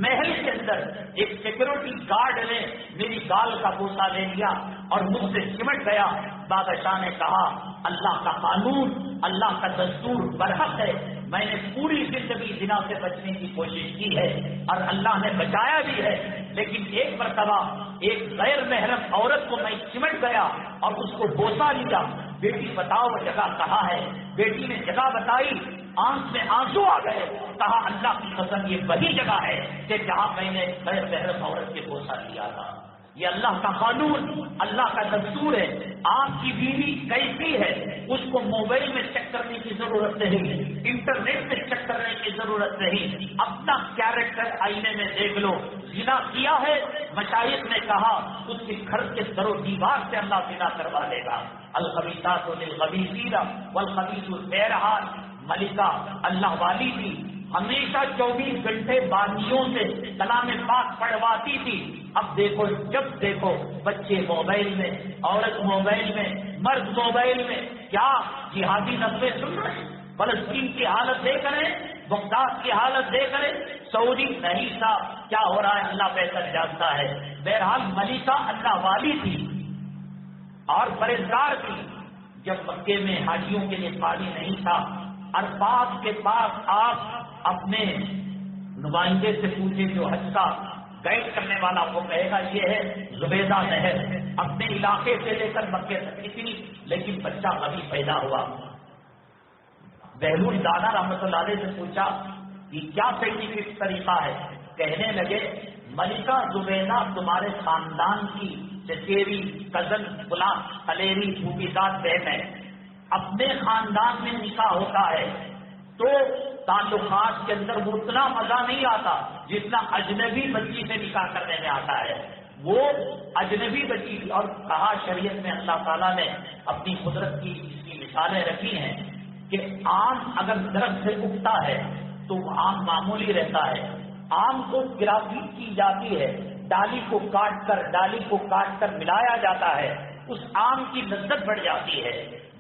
محل کے اندر ایک سیکورٹی گارڈ نے میری گال کا بوسہ لے لیا، اور مجھ سے چمٹ گیا۔ بادشاہ نے کہا اللہ کا قانون، اللہ کا دستور برحق ہے، میں نے پوری زندگی زنا سے بچنے کی کوشش کی ہے اور اللہ نے بچایا بھی ہے، لیکن ایک مرتبہ ایک غیر محرم عورت کو میں چمٹ گیا اور اس کو بوسہ لیا۔ بیٹی بتاؤ وہ جگہ کہاں ہے؟ بیٹی نے جگہ بتائی، آنکھ میں آنسو آ گئے، کہا اللہ کی قسم یہ وہی جگہ ہے کہ جہاں میں نے غیر محرم عورت کے بوسہ لیا تھا۔ یہ اللہ کا قانون، اللہ کا دستور ہے۔ آپ کی بیوی کیسی ہے اس کو موبائل میں چیک کرنے کی ضرورت نہیں، انٹرنیٹ میں چیک کرنے کی ضرورت نہیں، اپنا کیریکٹر آئینے میں دیکھ لو۔ زنا کیا ہے، مشائخ نے کہا اس کے گھر کے در و دیوار سے اللہ زنا کروا دے گا۔ الخبیثات للخبیثین والخبیثون، بہرحال ملکہ اللہ والی تھی، ہمیشہ 24 گھنٹے بانیوں سے کلام پاک پڑھواتی تھی۔ اب دیکھو، جب دیکھو بچے موبائل میں، عورت موبائل میں، مرد موبائل میں، کیا جہادی نغمے سن رہے؟ فلسطین کی حالت دیکھ رہے، بغداد کی حالت دیکھ رہے، سعودی نہیں صاحب کیا ہو رہا ہے اللہ بہتر جانتا ہے۔ بہرحال ملکہ اللہ والی تھی اور پرہیزگار تھی۔ جب مکے میں حاجیوں کے لیے پانی نہیں تھا، عرفات کے پاس آپ اپنے نمائندے سے پوچھے جو حج کا گائیڈ کرنے والا، وہ کہے گا یہ ہے زبیدہ نہر، اپنے علاقے سے لے کر مکے تک اتنی، لیکن بچہ ابھی پیدا ہوا۔ بہلول دانا رحمۃ اللہ علیہ سے پوچھا یہ کیا سائنٹیفک طریقہ ہے؟ کہنے لگے ملکہ زبیدہ تمہارے خاندان کی چچیری، کزن، فلاں، خلیری، پھوپھی داد بہن ہے، اپنے خاندان میں نکاح ہوتا ہے تو تعلقات کے اندر وہ اتنا مزہ نہیں آتا جتنا اجنبی بچی سے نکاح کرنے میں آتا ہے۔ وہ اجنبی بچی، اور کہا شریعت میں اللہ تعالیٰ نے اپنی قدرت کی اس کی مثالیں رکھی ہیں کہ آم اگر درخت سے اگتا ہے تو آم معمولی رہتا ہے، آم کو گرافٹ کی جاتی ہے، ڈالی کو کاٹ کر ملایا جاتا ہے، اس آم کی لذت بڑھ جاتی ہے۔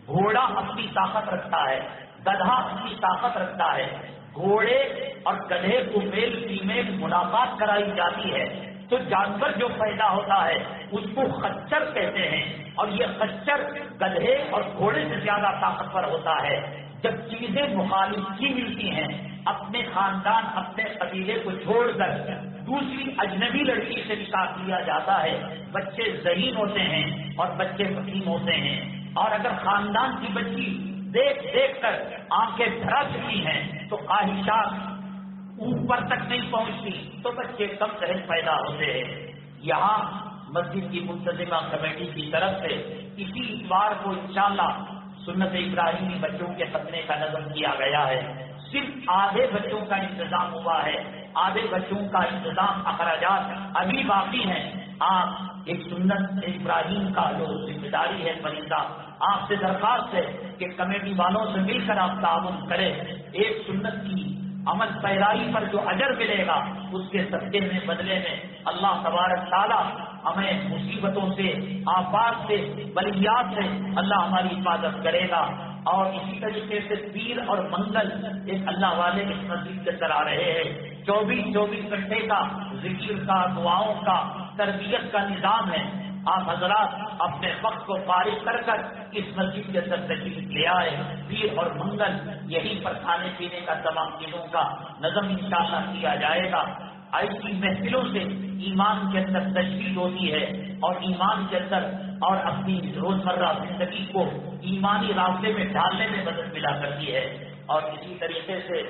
گھوڑا اپنی طاقت رکھتا ہے، گدھا اپنی طاقت رکھتا ہے، گھوڑے اور گدھے کو میل فیمیل ملاقات کرائی جاتی ہے تو جانور جو پیدا ہوتا ہے اس کو خچر کہتے ہیں، اور یہ خچر گدھے اور گھوڑے سے زیادہ طاقتور ہوتا ہے۔ جب چیزیں مخالف کی ملتی ہیں، اپنے خاندان، اپنے قبیلے کو چھوڑ کر دوسری اجنبی لڑکی سے نکاح کیا جاتا ہے، بچے ذہین ہوتے ہیں اور بچے حکیم ہوتے ہیں۔ اور اگر خاندان کی بچی دیکھ دیکھ کر آنکھیں دھرا چکی ہیں تو خواہشات اوپر تک نہیں پہنچتی تو بچے کم ذہن پیدا ہوتے ہیں۔ یہاں مسجد کی منتظمہ کمیٹی کی طرف سے اسی اتوار کو انشاءاللہ سنت ابراہیمی بچوں کے ختنے کا نظم کیا گیا ہے۔ صرف آدھے بچوں کا انتظام ہوا ہے، آدھے بچوں کا انتظام اخراجات ابھی باقی ہیں۔ آپ ایک سنت ابراہیم کا جو ذمہ داری ہے پرندہ، آپ سے درخواست ہے کہ کمیٹی والوں سے مل کر آپ تعاون کریں۔ ایک سنت کی عمل پیرائی پر جو اجر ملے گا اس کے صدقے میں، بدلے میں اللہ تبارک تعالیٰ ہمیں مصیبتوں سے، آفات سے، بلیات سے اللہ ہماری حفاظت کرے گا۔ اور اسی طریقے سے پیر اور منگل ایک اللہ والے اس مسجد کے چلا رہے ہیں، 24 گھنٹے کا ذکر کا، دعاؤں کا، تربیت کا نظام ہے۔ آپ حضرات اپنے وقت کو فارغ کر کر اس مسجد کے اندر تشریف لے آئے۔ پیر اور منگل یہیں پر کھانے پینے کا تمام چیزوں کا نظم انشاءاللہ کیا جائے گا۔ ایسی محفلوں سے ایمان کے اندر تجدید ہوتی ہے اور ایمان کے اندر اور اپنی روزمرہ زندگی کو ایمانی راستے میں ڈالنے میں مدد ملا کرتی ہے۔ اور اسی طریقے سے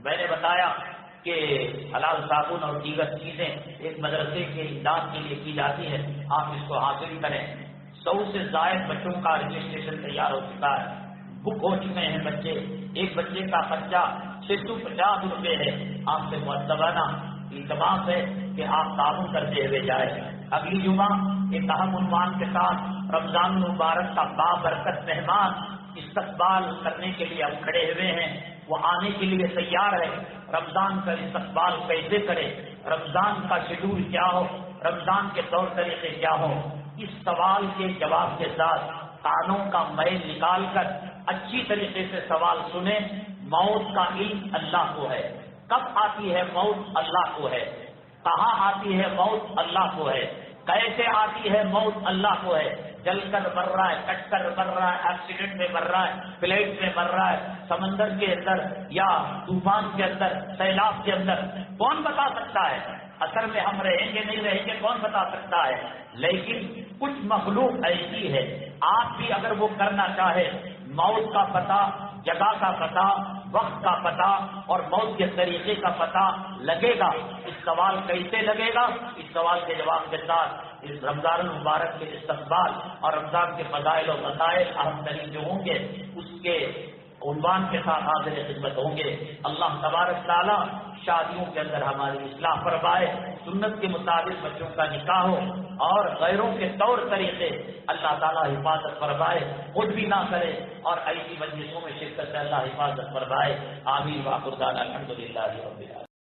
میں نے بتایا کہ حلال صابن اور دیگر چیزیں ایک مدرسے کے امداد کے لیے کی جاتی ہے، آپ اس کو حاصل کریں۔ 100 سے زائد بچوں کا رجسٹریشن تیار ہو چکا ہے، بک ہو چکے ہیں بچے۔ ایک بچے کا خرچہ 650 روپے ہے۔ آپ سے مؤدبانہ التماس ہے کہ آپ تعاون کرتے ہوئے جائیں۔ اگلی جمعہ ایک اہم عنوان کے ساتھ رمضان المبارک کا بابرکت مہمان استقبال کرنے کے لیے ہم کھڑے ہوئے ہیں، وہ آنے کے لیے تیار ہے۔ رمضان کا استقبال کیسے کرے، رمضان کا شیڈول کیا ہو، رمضان کے طور طریقے کیا ہو، اس سوال کے جواب کے ساتھ کانوں کا میل نکال کر اچھی طریقے سے سوال سنیں۔ موت کا علم اللہ کو ہے، کب آتی ہے موت اللہ کو ہے، کہاں آتی ہے موت اللہ کو ہے، کیسے آتی ہے موت اللہ کو ہے، جل کر مر رہا ہے، کٹ کر مر رہا ہے، ایکسیڈنٹ میں مر رہا ہے، پلیٹ میں مر رہا ہے، سمندر کے اندر یا طوفان کے اندر، سیلاب کے اندر، کون بتا سکتا ہے؟ اثر میں ہم رہیں گے نہیں رہیں گے کون بتا سکتا ہے؟ لیکن کچھ مخلوق ایسی ہے، آپ بھی اگر وہ کرنا چاہے، موت کا پتہ، جگہ کا پتہ، وقت کا پتہ اور موت کے طریقے کا پتہ لگے گا۔ اس سوال کیسے لگے گا؟ اس سوال کے جواب کے ساتھ اس رمضان المبارک کے استقبال اور رمضان کے فضائل و مسائل اہم ترین جو ہوں گے اس کے عنوان کے ساتھ حاضر خدمت ہوں گے۔ اللہ تبارک تعالیٰ شادیوں کے اندر ہماری اصلاح فرمائے، سنت کے مطابق بچوں کا نکاح ہو اور غیروں کے طور طریقے اللہ تعالیٰ حفاظت فرمائے، خود بھی نہ کرے اور ایسی مجلسوں میں شرکت سے اللہ حفاظت فرمائے۔ آمین۔ وآخر دعوانا الحمدللہ رب العالمین۔